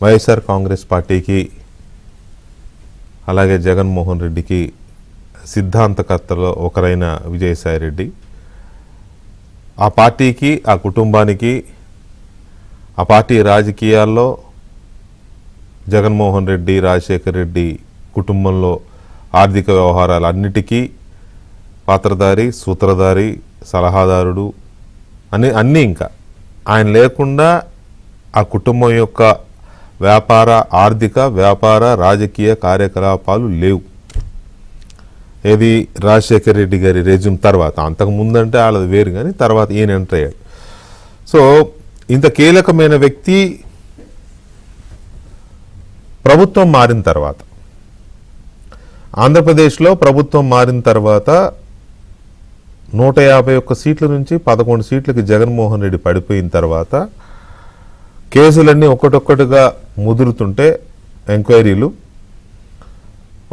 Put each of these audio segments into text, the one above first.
వైఎస్ఆర్ కాంగ్రెస్ పార్టీకి అలాగే జగన్మోహన్ రెడ్డికి సిద్ధాంతకర్తలో ఒకరైన విజయసాయిరెడ్డి ఆ పార్టీకి, ఆ కుటుంబానికి, ఆ పార్టీ రాజకీయాల్లో జగన్మోహన్ రెడ్డి, రాజశేఖర్ రెడ్డి కుటుంబంలో ఆర్థిక వ్యవహారాలన్నిటికీ పాత్రధారి, సూత్రధారి, సలహాదారుడు అన్నీ ఇంకా ఆయన లేకుండా ఆ కుటుంబం యొక్క వ్యాపార రాజకీయ కార్యకలాపాలు లేవు. ఏది రాజశేఖర్ రెడ్డి గారి రెజ్యూమ్ తర్వాత, అంతకు ముందంటే వాళ్ళది వేరు, కానీ తర్వాత ఈయన ఎంటర్ అయ్యాడు. సో ఇంత కీలకమైన వ్యక్తి ప్రభుత్వం మారిన తర్వాత, ఆంధ్రప్రదేశ్లో ప్రభుత్వం మారిన తర్వాత 151 సీట్ల నుంచి 11 సీట్లకి జగన్మోహన్ రెడ్డి పడిపోయిన తర్వాత కేసులన్నీ ఒక్కొక్కటిగా ముదురుతుంటే, ఎంక్వైరీలు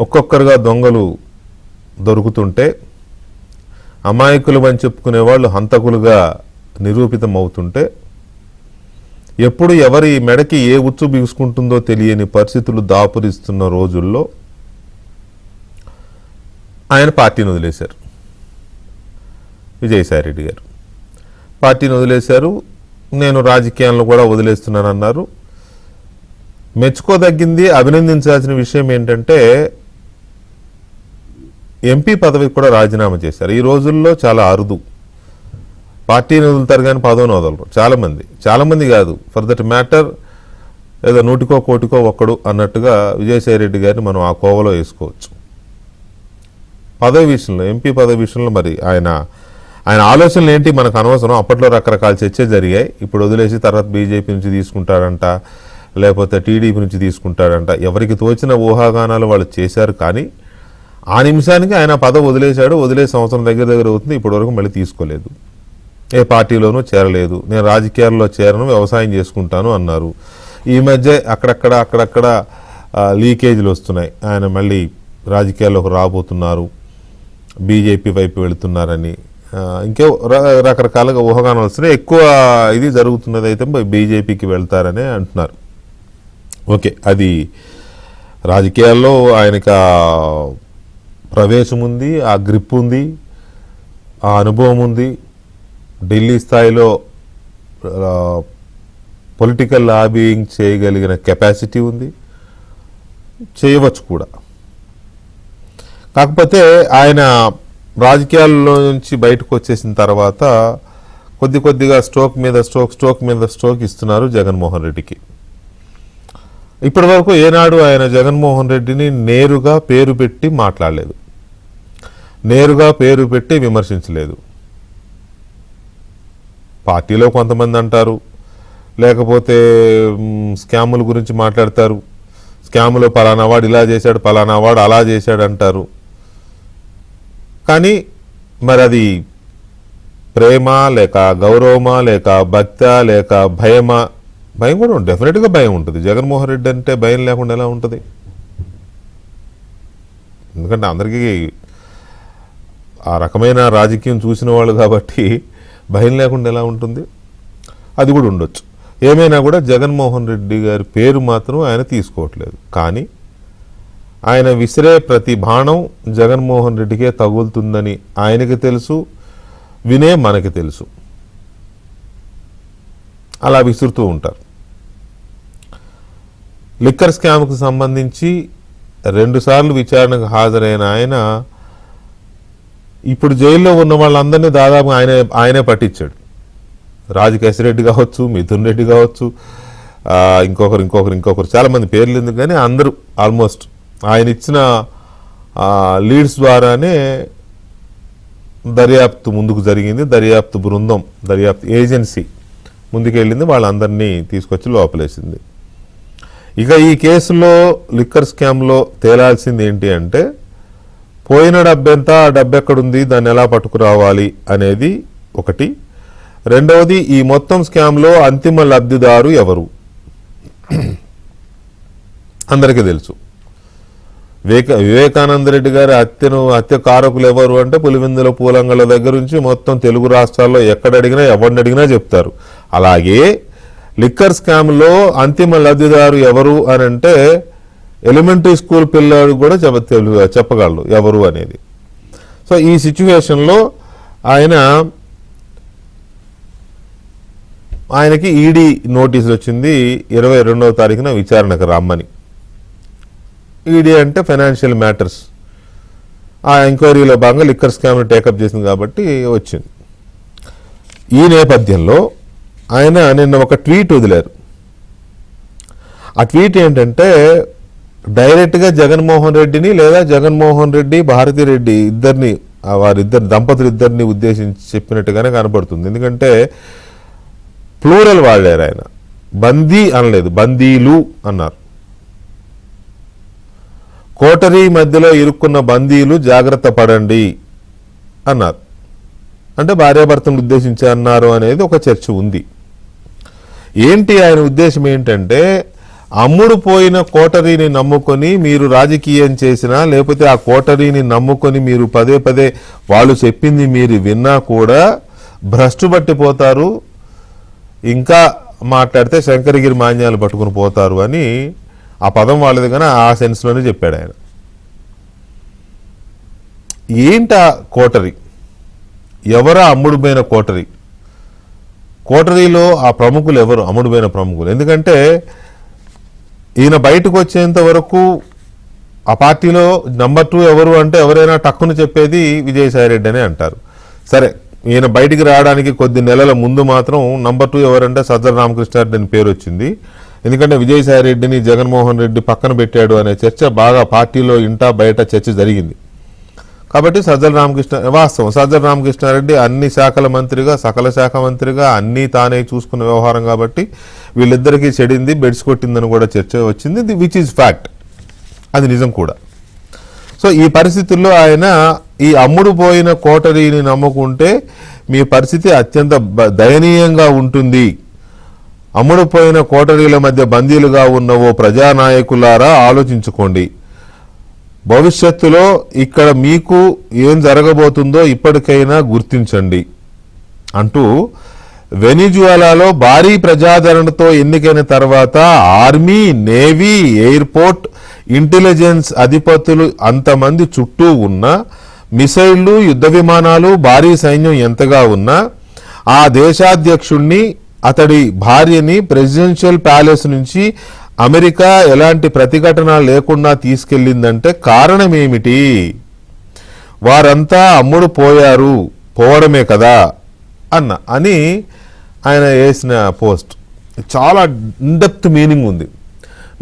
ఒక్కొక్కరుగా దొంగలు దొరుకుతుంటే, అమాయకులు అని చెప్పుకునే వాళ్ళు హంతకులుగా నిరూపితం అవుతుంటే, ఎప్పుడు ఎవరి మెడకి ఏ ఉచ్చు బిగుసుకుంటుందో తెలియని పరిస్థితులు దాపురిస్తున్న రోజుల్లో ఆయన పార్టీని వదిలేశారు. విజయసాయిరెడ్డి గారు పార్టీని వదిలేశారు. నేను రాజకీయాలను కూడా వదిలేస్తున్నానన్నారు. మెచ్చుకోదగ్గింది, అభినందించాల్సిన విషయం ఏంటంటే ఎంపీ పదవికి కూడా రాజీనామా చేశారు. ఈ రోజుల్లో చాలా అరుదు. పార్టీని వదులుతారు కానీ పదవిని వదలరు చాలామంది కాదు, ఫర్ దట్ మ్యాటర్ ఏదో 100కో 1 ఒక్కడు అన్నట్టుగా విజయసాయిరెడ్డి గారిని మనం ఆ కోవలో వేసుకోవచ్చు. పదవి విషయంలో, ఎంపీ పదవి విషయంలో మరి ఆయన ఆలోచనలు ఏంటి మనకు అనవసరం. అప్పట్లో రకరకాల చర్చలు జరిగాయి. ఇప్పుడు వదిలేసి తర్వాత బీజేపీ నుంచి తీసుకుంటాడంట, లేకపోతే టీడీపీ నుంచి తీసుకుంటాడంట. ఎవరికి తోచిన ఊహాగానాలు వాళ్ళు చేశారు. కానీ ఆ నిమిషానికి ఆయన పదవి వదిలేశాడు. వదిలేసి సంవత్సరం దగ్గర అవుతుంది, ఇప్పటివరకు మళ్ళీ తీసుకోలేదు. ఏ పార్టీలోనూ చేరలేదు. నేను రాజకీయాల్లో చేరను, వ్యవసాయం చేసుకుంటాను అన్నారు. ఈ మధ్య అక్కడక్కడ లీకేజీలు వస్తున్నాయి. ఆయన మళ్ళీ రాజకీయాల్లోకి రాబోతున్నారు, బీజేపీ వైపు వెళుతున్నారని, ఇంకే రకరకాలుగా ఊహాగానాలు వస్తున్నాయి. ఎక్కువ ఇది జరుగుతున్నది అయితే బీజేపీకి వెళ్తారని అంటున్నారు. ఓకే, అది రాజకీయాల్లో ఆయనకు ప్రవేశం ఉంది, ఆ గ్రిప్ ఉంది, ఆ అనుభవం ఉంది. ఢిల్లీ స్థాయిలో పొలిటికల్ లాబియింగ్ చేయగలిగిన కెపాసిటీ ఉంది, చేయవచ్చు కూడా. కాకపోతే ఆయన రాజకీయాల్లో నుంచి బయటకు వచ్చేసిన తర్వాత కొద్దిగా స్ట్రోక్ మీద స్ట్రోక్ ఇస్తున్నారు జగన్మోహన్ రెడ్డికి. ఇప్పటి వరకు ఏనాడు ఆయన జగన్మోహన్ రెడ్డిని నేరుగా పేరు పెట్టి మాట్లాడలేదు, నేరుగా పేరు పెట్టి విమర్శించలేదు. పార్టీలో కొంతమంది అంటారు, లేకపోతే స్కాముల గురించి మాట్లాడతారు. స్కాములో పలానా వాడు ఇలా చేశాడు, పలానా వాడు అలా చేశాడు అంటారు. కానీ మరి అది ప్రేమ లేక గౌరవమా లేక భక్తా లేక భయమా? భయం కూడా ఉంటుంది, డెఫినెట్గా భయం ఉంటుంది. జగన్మోహన్ రెడ్డి అంటే భయం లేకుండా ఎలా ఉంటుంది? ఎందుకంటే అందరికీ ఆ రకమైన రాజకీయం చూసిన వాళ్ళు కాబట్టి భయం లేకుండా ఎలా ఉంటుంది? అది కూడా ఉండొచ్చు. ఏమైనా కూడా జగన్మోహన్ రెడ్డి గారి పేరు మాత్రం ఆయన తీసుకోవట్లేదు. కానీ ఆయన విసిరే ప్రతి బాణం జగన్మోహన్ రెడ్డికే తగులుతుందని ఆయనకి తెలుసు, వినే మనకి తెలుసు. అలా విసురుతూ ఉంటారు. లిక్కర్ స్కామ్కు సంబంధించి 2 సార్లు విచారణకు హాజరైన ఆయన ఇప్పుడు జైల్లో ఉన్న వాళ్ళందరినీ దాదాపు ఆయనే పట్టించాడు. రాజకేశ్వరరెడ్డి కావచ్చు, మిథున్ రెడ్డి కావచ్చు, ఇంకొకరు చాలామంది పేర్లు ఎందుకు, కానీ అందరూ ఆల్మోస్ట్ ఆయన ఇచ్చిన లీడ్స్ ద్వారానే దర్యాప్తు ముందుకు జరిగింది. దర్యాప్తు బృందం, దర్యాప్తు ఏజెన్సీ ముందుకెళ్ళింది, వాళ్ళందరినీ తీసుకొచ్చి లోపలేసింది. ఇక ఈ కేసులో లిక్కర్ స్కామ్లో తేలాల్సింది ఏంటి అంటే, పోయిన డబ్బెంత, ఆ డబ్బు ఎక్కడుంది, దాన్ని ఎలా పట్టుకురావాలి అనేది ఒకటి. రెండవది, ఈ మొత్తం స్కామ్లో అంతిమ లబ్ధిదారు ఎవరు అందరికీ తెలుసు. వివేకానంద రెడ్డి గారి హత్య కారకులు ఎవరు అంటే పులివెందుల పూలంగళ్ళ దగ్గర నుంచి మొత్తం తెలుగు రాష్ట్రాల్లో ఎక్కడ అడిగినా ఎవరిని అడిగినా చెప్తారు. అలాగే లిక్కర్ స్కామ్లో అంతిమ లబ్ధిదారు ఎవరు అని అంటే ఎలిమెంటరీ స్కూల్ పిల్లలు కూడా చెప్పగలరు ఎవరు అనేది. సో ఈ సిచ్యువేషన్లో ఆయనకి ఈడీ నోటీసులు వచ్చింది 22వ తారీఖున విచారణకు రమ్మని. ఈడీ అంటే ఫైనాన్షియల్ మ్యాటర్స్. ఆ ఎంక్వైరీలో భాగంగా లిక్కర్ స్కామ్ని టేకప్ చేసింది కాబట్టి వచ్చింది. ఈ నేపథ్యంలో ఆయన నిన్న ఒక ట్వీట్ వదిలారు. ఆ ట్వీట్ ఏంటంటే డైరెక్ట్గా జగన్మోహన్ రెడ్డిని లేదా జగన్మోహన్ రెడ్డి భారతిరెడ్డి వారిద్దరు దంపతులిద్దరిని ఉద్దేశించి చెప్పినట్టుగానే కనపడుతుంది. ఎందుకంటే ప్లూరల్ వాడారు ఆయన, బందీ అనలేదు, బందీలు అన్నారు. కోటరీ మధ్యలో ఇరుక్కున్న బందీలు జాగ్రత్త పడండి అన్నారు. అంటే భార్యాభర్తను ఉద్దేశించి అన్నారు అనేది ఒక చర్చ ఉంది. ఏంటి ఆయన ఉద్దేశం ఏంటంటే అమ్ముడు పోయిన కోటరీని నమ్ముకొని మీరు రాజకీయం చేసినా లేకపోతే ఆ కోటరీని నమ్ముకొని మీరు పదే పదే వాళ్ళు చెప్పింది మీరు విన్నా కూడా భ్రష్టు పట్టిపోతారు, ఇంకా మాట్లాడితే శంకరగిరి మాన్యాలు పట్టుకుని పోతారు అని ఆ పదం వాళ్ళది కానీ ఆ సెన్స్లోనే చెప్పాడు ఆయన. ఏంటా కోటరీ? ఎవరా అమ్ముడుపోయిన కోటరీ? కోటరీలో ఆ ప్రముఖులు ఎవరు? అమ్ముడుపోయిన ప్రముఖులు. ఎందుకంటే ఈయన బయటకు వచ్చేంత వరకు ఆ పార్టీలో నంబర్ 2 ఎవరు అంటే ఎవరైనా టక్కును చెప్పేది విజయసాయిరెడ్డి అని అంటారు. సరే, ఈయన బయటికి రావడానికి కొద్ది నెలల ముందు మాత్రం నంబర్ 2 ఎవరంటే సజ్జల రామకృష్ణారెడ్డి అని పేరు వచ్చింది. ఎందుకంటే విజయసాయిరెడ్డిని జగన్మోహన్ రెడ్డి పక్కన పెట్టాడు అనే చర్చ బాగా పార్టీలో ఇంటా బయట చర్చ జరిగింది. కాబట్టి సజ్జల రామకృష్ణారెడ్డి అన్ని శాఖల మంత్రిగా, సకల శాఖ మంత్రిగా అన్నీ తానే చూసుకున్న వ్యవహారం కాబట్టి వీళ్ళిద్దరికీ చెడింది, బెడ్స్ కొట్టిందని కూడా చర్చ వచ్చింది. విచ్ ఈజ్ ఫ్యాక్ట్, అది నిజం కూడా. సో ఈ పరిస్థితుల్లో ఆయన ఈ అమ్ముడు పోయిన కోటరీని నమ్ముకుంటే మీ పరిస్థితి అత్యంత దయనీయంగా ఉంటుంది. అమ్ముడుపోయిన కోటరీల మధ్య బందీలుగా ఉన్న ఓ ప్రజానాయకులారా ఆలోచించుకోండి. భవిష్యత్తులో ఇక్కడ మీకు ఏం జరగబోతుందో ఇప్పటికైనా గుర్తించండి అంటూ వెనిజులాలో భారీ ప్రజాదరణతో ఎన్నికైన తర్వాత ఆర్మీ, నేవీ, ఎయిర్పోర్ట్, ఇంటెలిజెన్స్ అధిపతులు అంతమంది చుట్టూ ఉన్న మిసైళ్లు, యుద్ధ విమానాలు, భారీ సైన్యం ఎంతగా ఉన్నా ఆ దేశాధ్యక్షుణ్ణి, అతడి భార్యని ప్రెసిడెన్షియల్ ప్యాలెస్ నుంచి అమెరికా ఎలాంటి ప్రతిఘటన లేకుండా తీసుకెళ్లిందంటే కారణం ఏమిటి? వారంతా అమ్ముడు పోవడమే కదా అని ఆయన వేసిన పోస్ట్ చాలా ఇన్డెప్త్ మీనింగ్ ఉంది.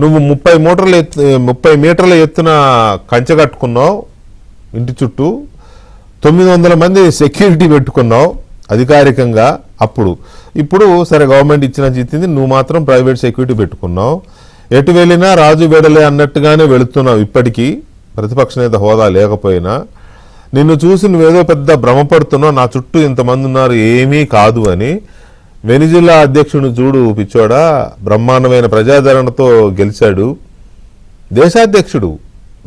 నువ్వు 30 మీటర్ల ఎత్తున కంచె కట్టుకున్నావు ఇంటి చుట్టూ, 900 మంది సెక్యూరిటీ పెట్టుకున్నావు అధికారికంగా. ఇప్పుడు సరే గవర్నమెంట్ ఇచ్చిన జీతింది, నువ్వు మాత్రం ప్రైవేట్ సెక్యూరిటీ పెట్టుకున్నావు. ఎటు వెళ్ళినా రాజు వెడలే అన్నట్టుగానే వెళుతున్నావు. ఇప్పటికీ ప్రతిపక్ష నేత హోదా లేకపోయినా నిన్ను చూసి నువ్వేదో పెద్ద భ్రమపడుతున్నావు, నా చుట్టూ ఇంతమంది ఉన్నారు, ఏమీ కాదు అని. వెనిజులా అధ్యక్షుడు చూడు పిచ్చోడా, బ్రహ్మాండమైన ప్రజాదరణతో గెలిచాడు, దేశాధ్యక్షుడు,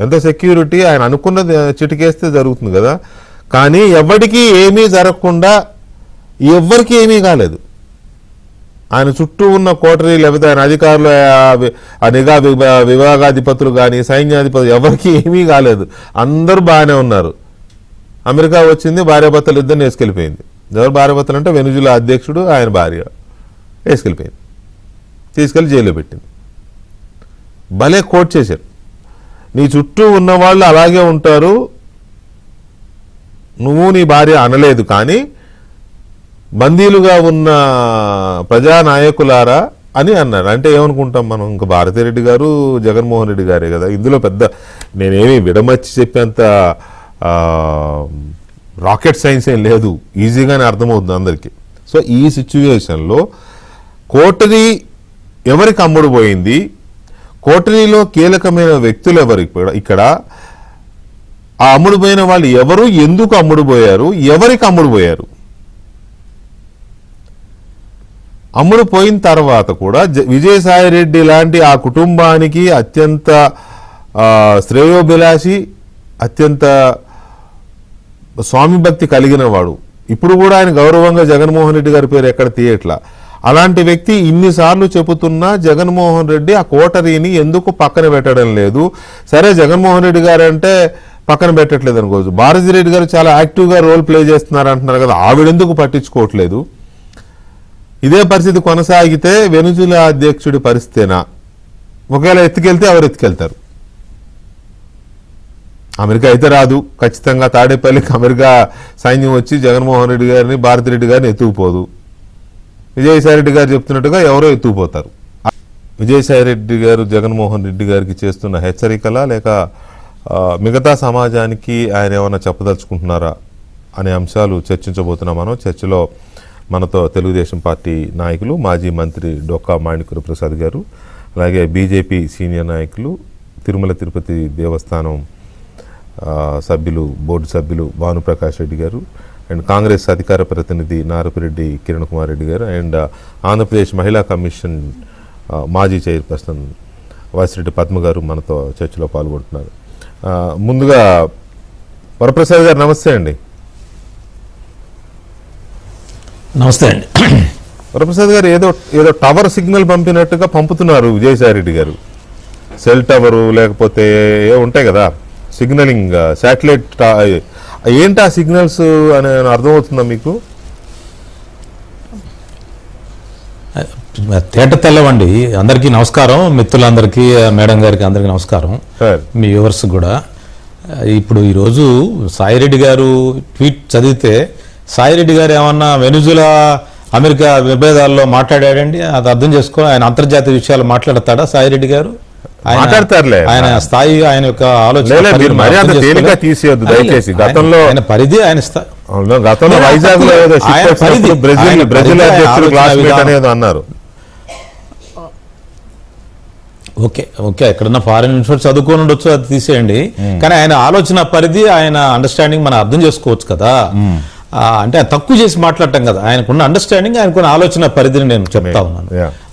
ఎంత సెక్యూరిటీ, ఆయన అనుకున్నది చిటికేస్తే జరుగుతుంది కదా. కానీ ఎవరికి ఏమీ జరగకుండా ఎవ్వరికి ఏమీ కాలేదు. ఆయన చుట్టూ ఉన్న కోటరీ లేకపోతే ఆయన అధికారులు, ఆ నిఘా విభాగాధిపతులు కానీ సైన్యాధిపతులు ఎవరికి ఏమీ కాలేదు, అందరూ బాగానే ఉన్నారు. అమెరికా వచ్చింది, భార్యాభర్తలు ఇద్దరిని వేసుకెళ్ళిపోయింది. ఎవరు భార్యాభర్తలు అంటే వెనిజులా అధ్యక్షుడు, ఆయన భార్య వేసుకెళ్ళిపోయింది, తీసుకెళ్ళి జైల్లో పెట్టింది. భలే కోట్ చేశారు. నీ చుట్టూ ఉన్న వాళ్ళు అలాగే ఉంటారు, నువ్వు నీ భార్య అనలేదు, కానీ బందీలుగా ఉన్న ప్రజానాయకులారా అని అన్నారు. అంటే ఏమనుకుంటాం మనం, ఇంకా భారతిరెడ్డి గారు జగన్మోహన్ రెడ్డి గారే కదా, ఇందులో పెద్ద నేనేమి విడమర్చి చెప్పేంత రాకెట్ సైన్స్ ఏం లేదు, ఈజీగానే అర్థమవుతుంది అందరికీ. సో ఈ సిచ్యువేషన్లో కోటరీ ఎవరికి అమ్ముడు పోయింది, కోటరీలో కీలకమైన వ్యక్తులు ఎవరు, ఇక్కడ ఆ అమ్ముడుపోయిన వాళ్ళు ఎవరు, ఎందుకు అమ్ముడుపోయారు, ఎవరికి అమ్ముడుపోయారు? అమ్ముడు పోయిన తర్వాత కూడా విజయసాయిరెడ్డి లాంటి ఆ కుటుంబానికి అత్యంత శ్రేయోభిలాషి, అత్యంత స్వామి భక్తి కలిగిన వాడు, ఇప్పుడు కూడా ఆయన గౌరవంగా జగన్మోహన్ రెడ్డి గారి పేరు ఎక్కడ తీయట్లా, అలాంటి వ్యక్తి ఇన్నిసార్లు చెబుతున్నా జగన్మోహన్ రెడ్డి ఆ కోటరీని ఎందుకు పక్కన పెట్టడం లేదు? సరే, జగన్మోహన్ రెడ్డి గారు అంటే పక్కన పెట్టట్లేదు అనుకోవచ్చు, భారతిరెడ్డి గారు చాలా యాక్టివ్గా రోల్ ప్లే చేస్తున్నారు అంటున్నారు కదా, ఆవిడెందుకు పట్టించుకోవట్లేదు? ఇదే పరిస్థితి కొనసాగితే వెనుజులా అధ్యక్షుడి పరిస్థితేనా? ఒకవేళ ఎత్తుకెళ్తే ఎవరు ఎత్తుకెళ్తారు? అమెరికా అయితే రాదు ఖచ్చితంగా, తాడేపల్లికి అమెరికా సైన్యం వచ్చి జగన్మోహన్ రెడ్డి గారిని భారతిరెడ్డి గారిని ఎత్తుకుపోదు. విజయసాయి రెడ్డి గారు చెప్తున్నట్టుగా ఎవరో ఎత్తుకుపోతారు. విజయసాయి రెడ్డి గారు జగన్మోహన్ రెడ్డి గారికి చేస్తున్న హెచ్చరికలా లేక మిగతా సమాజానికి ఆయన ఏమైనా చెప్పదలుచుకుంటున్నారా అనే అంశాలు చర్చించబోతున్నాం మనం. చర్చలో మనతో తెలుగుదేశం పార్టీ నాయకులు, మాజీ మంత్రి డొక్కా మాణిక్య ప్రసాద్ గారు, అలాగే బీజేపీ సీనియర్ నాయకులు, తిరుమల తిరుపతి దేవస్థానం సభ్యులు, బోర్డు సభ్యులు భానుప్రకాష్ రెడ్డి గారు, అండ్ కాంగ్రెస్ అధికార ప్రతినిధి నారపిరెడ్డి కిరణ్ కుమార్ రెడ్డి గారు, అండ్ ఆంధ్రప్రదేశ్ మహిళా కమిషన్ మాజీ చైర్పర్సన్ వాసిరెడ్డి పద్మ గారు మనతో చర్చలో పాల్గొంటున్నారు. ముందుగా వరప్రసాద్ గారు నమస్తే అండి. నమస్తే అండి. వరప్రసాద్ గారు ఏదో టవర్ సిగ్నల్ పంపినట్టుగా పంపుతున్నారు విజయసాయి రెడ్డి గారు. సెల్ టవరు లేకపోతే ఏ ఉంటాయి కదా సిగ్నలింగ్, శాటిలైట్, ఏంటి ఆ సిగ్నల్స్ అని అర్థమవుతుందా మీకు? తేట తెల్లవండి. అందరికీ నమస్కారం, మిత్రులందరికీ, మేడం గారికి అందరికీ నమస్కారం, మీ వ్యూవర్స్ కూడా. ఇప్పుడు ఈరోజు సాయిరెడ్డి గారు ట్వీట్ చదివితే, సాయిరెడ్డి గారు ఏమన్నా వెనుజులా అమెరికా విభేదాల్లో మాట్లాడాడండి? అది అర్థం చేసుకో. ఆయన అంతర్జాతీయ విషయాలు మాట్లాడతాడా సాయిరెడ్డి గారు? మాట్లాడతారులే. ఆయన స్థాయి, ఆయన యొక్క ఆలోచన దయచేసి. గతంలో ఆయన పరిధి, ఆయన గతంలో వైజాగ్ లో బ్రెజిల్ అధ్యక్షుడు అన్నారు. ఓకే ఓకే, ఎక్కడన్నా ఫారిన్ ఇన్స్టిట్యూట్ చదువుకొని ఉండొచ్చు, అది తీసేయండి. కానీ ఆయన ఆలోచన పరిధి, ఆయన అండర్స్టాండింగ్ మనం అర్థం చేసుకోవచ్చు కదా. అంటే తక్కువ చేసి మాట్లాడటం కదా, ఆయనకున్న అండర్స్టాండింగ్, ఆయనకున్న ఆలోచన పరిధిని నేను చెప్తా ఉన్నాను.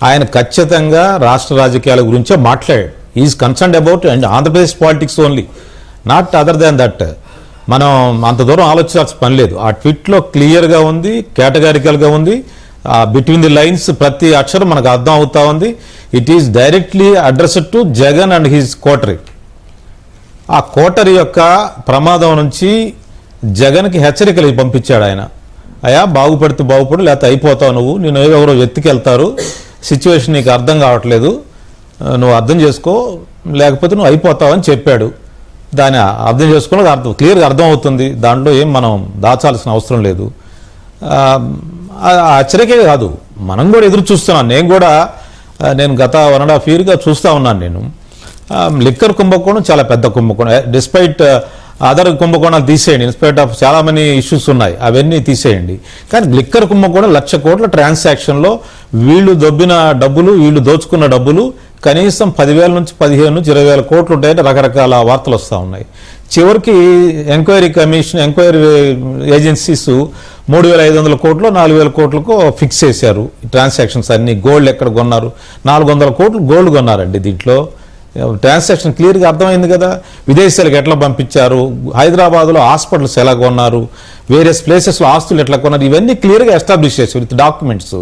ఆయన ఖచ్చితంగా రాష్ట్ర రాజకీయాల గురించే మాట్లాడాడు. Is concerned about and Andhra Pradesh politics only, not other than that. మనం అంత దూరం ఆలోచించాల్సిన పని లేదు. ఆ ట్వీట్లో క్లియర్గా ఉంది, కేటగారికల్గా ఉంది, బిట్వీన్ ది లైన్స్ ప్రతి అక్షరం మనకు అర్థం అవుతా ఉంది. It is directly addressed to Jagan and his coterie. ఆ కోటరీ యొక్క ప్రమాదం నుంచి జగన్కి హెచ్చరికలు పంపించాడు ఆయన. అయ్యా, బాగుపడితే బాగుపడు, లేకపోతే అయిపోతావు నువ్వు, నేను ఎవరో ఎత్తుకెళ్తారు, సిచ్యువేషన్ నీకు అర్థం కావట్లేదు, నువ్వు అర్థం చేసుకో, లేకపోతే నువ్వు అయిపోతావు అని చెప్పాడు. దాన్ని అర్థం చేసుకోవడం అర్థం క్లియర్గా అర్థం అవుతుంది. దాంట్లో ఏం మనం దాచాల్సిన అవసరం లేదు. హెచ్చరికే కాదు, మనం కూడా ఎదురు చూస్తున్నాను. నేను గత 1.5 yearగా చూస్తూ ఉన్నాను. నేను లిక్కర్ కుంభకోణం చాలా పెద్ద కుంభకోణం. డిస్పైట్ అదర్ కుంభకోణాలు తీసేయండి, ఇన్స్పైట్ ఆఫ్ చాలా మనీ ఇష్యూస్ ఉన్నాయి, అవన్నీ తీసేయండి. కానీ లిక్కర్ కుంభకోణం 1,00,000 కోట్ల ట్రాన్సాక్షన్లో వీళ్ళు దొబ్బిన డబ్బులు, వీళ్ళు దోచుకున్న డబ్బులు కనీసం 10,000 నుంచి 15,000 నుంచి 20,000 కోట్లు ఉంటాయని రకరకాల వార్తలు వస్తూ ఉన్నాయి. చివరికి ఎంక్వైరీ ఏజెన్సీస్ 3,500 కోట్లు 4,000 కోట్లకు ఫిక్స్ చేశారు ట్రాన్సాక్షన్స్ అన్ని. గోల్డ్ ఎక్కడ కొన్నారు? 400 కోట్లు గోల్డ్ కొన్నారండి. దీంట్లో ట్రాన్సాక్షన్ క్లియర్గా అర్థమైంది కదా. విదేశాలకు ఎట్లా పంపించారు, హైదరాబాద్లో హాస్పిటల్స్ ఎలా కొన్నారు, వేరియస్ ప్లేసెస్లో ఆస్తులు ఎట్లా కొన్నారు, ఇవన్నీ క్లియర్గా ఎస్టాబ్లిష్ చేశారు విత్ డాక్యుమెంట్స్.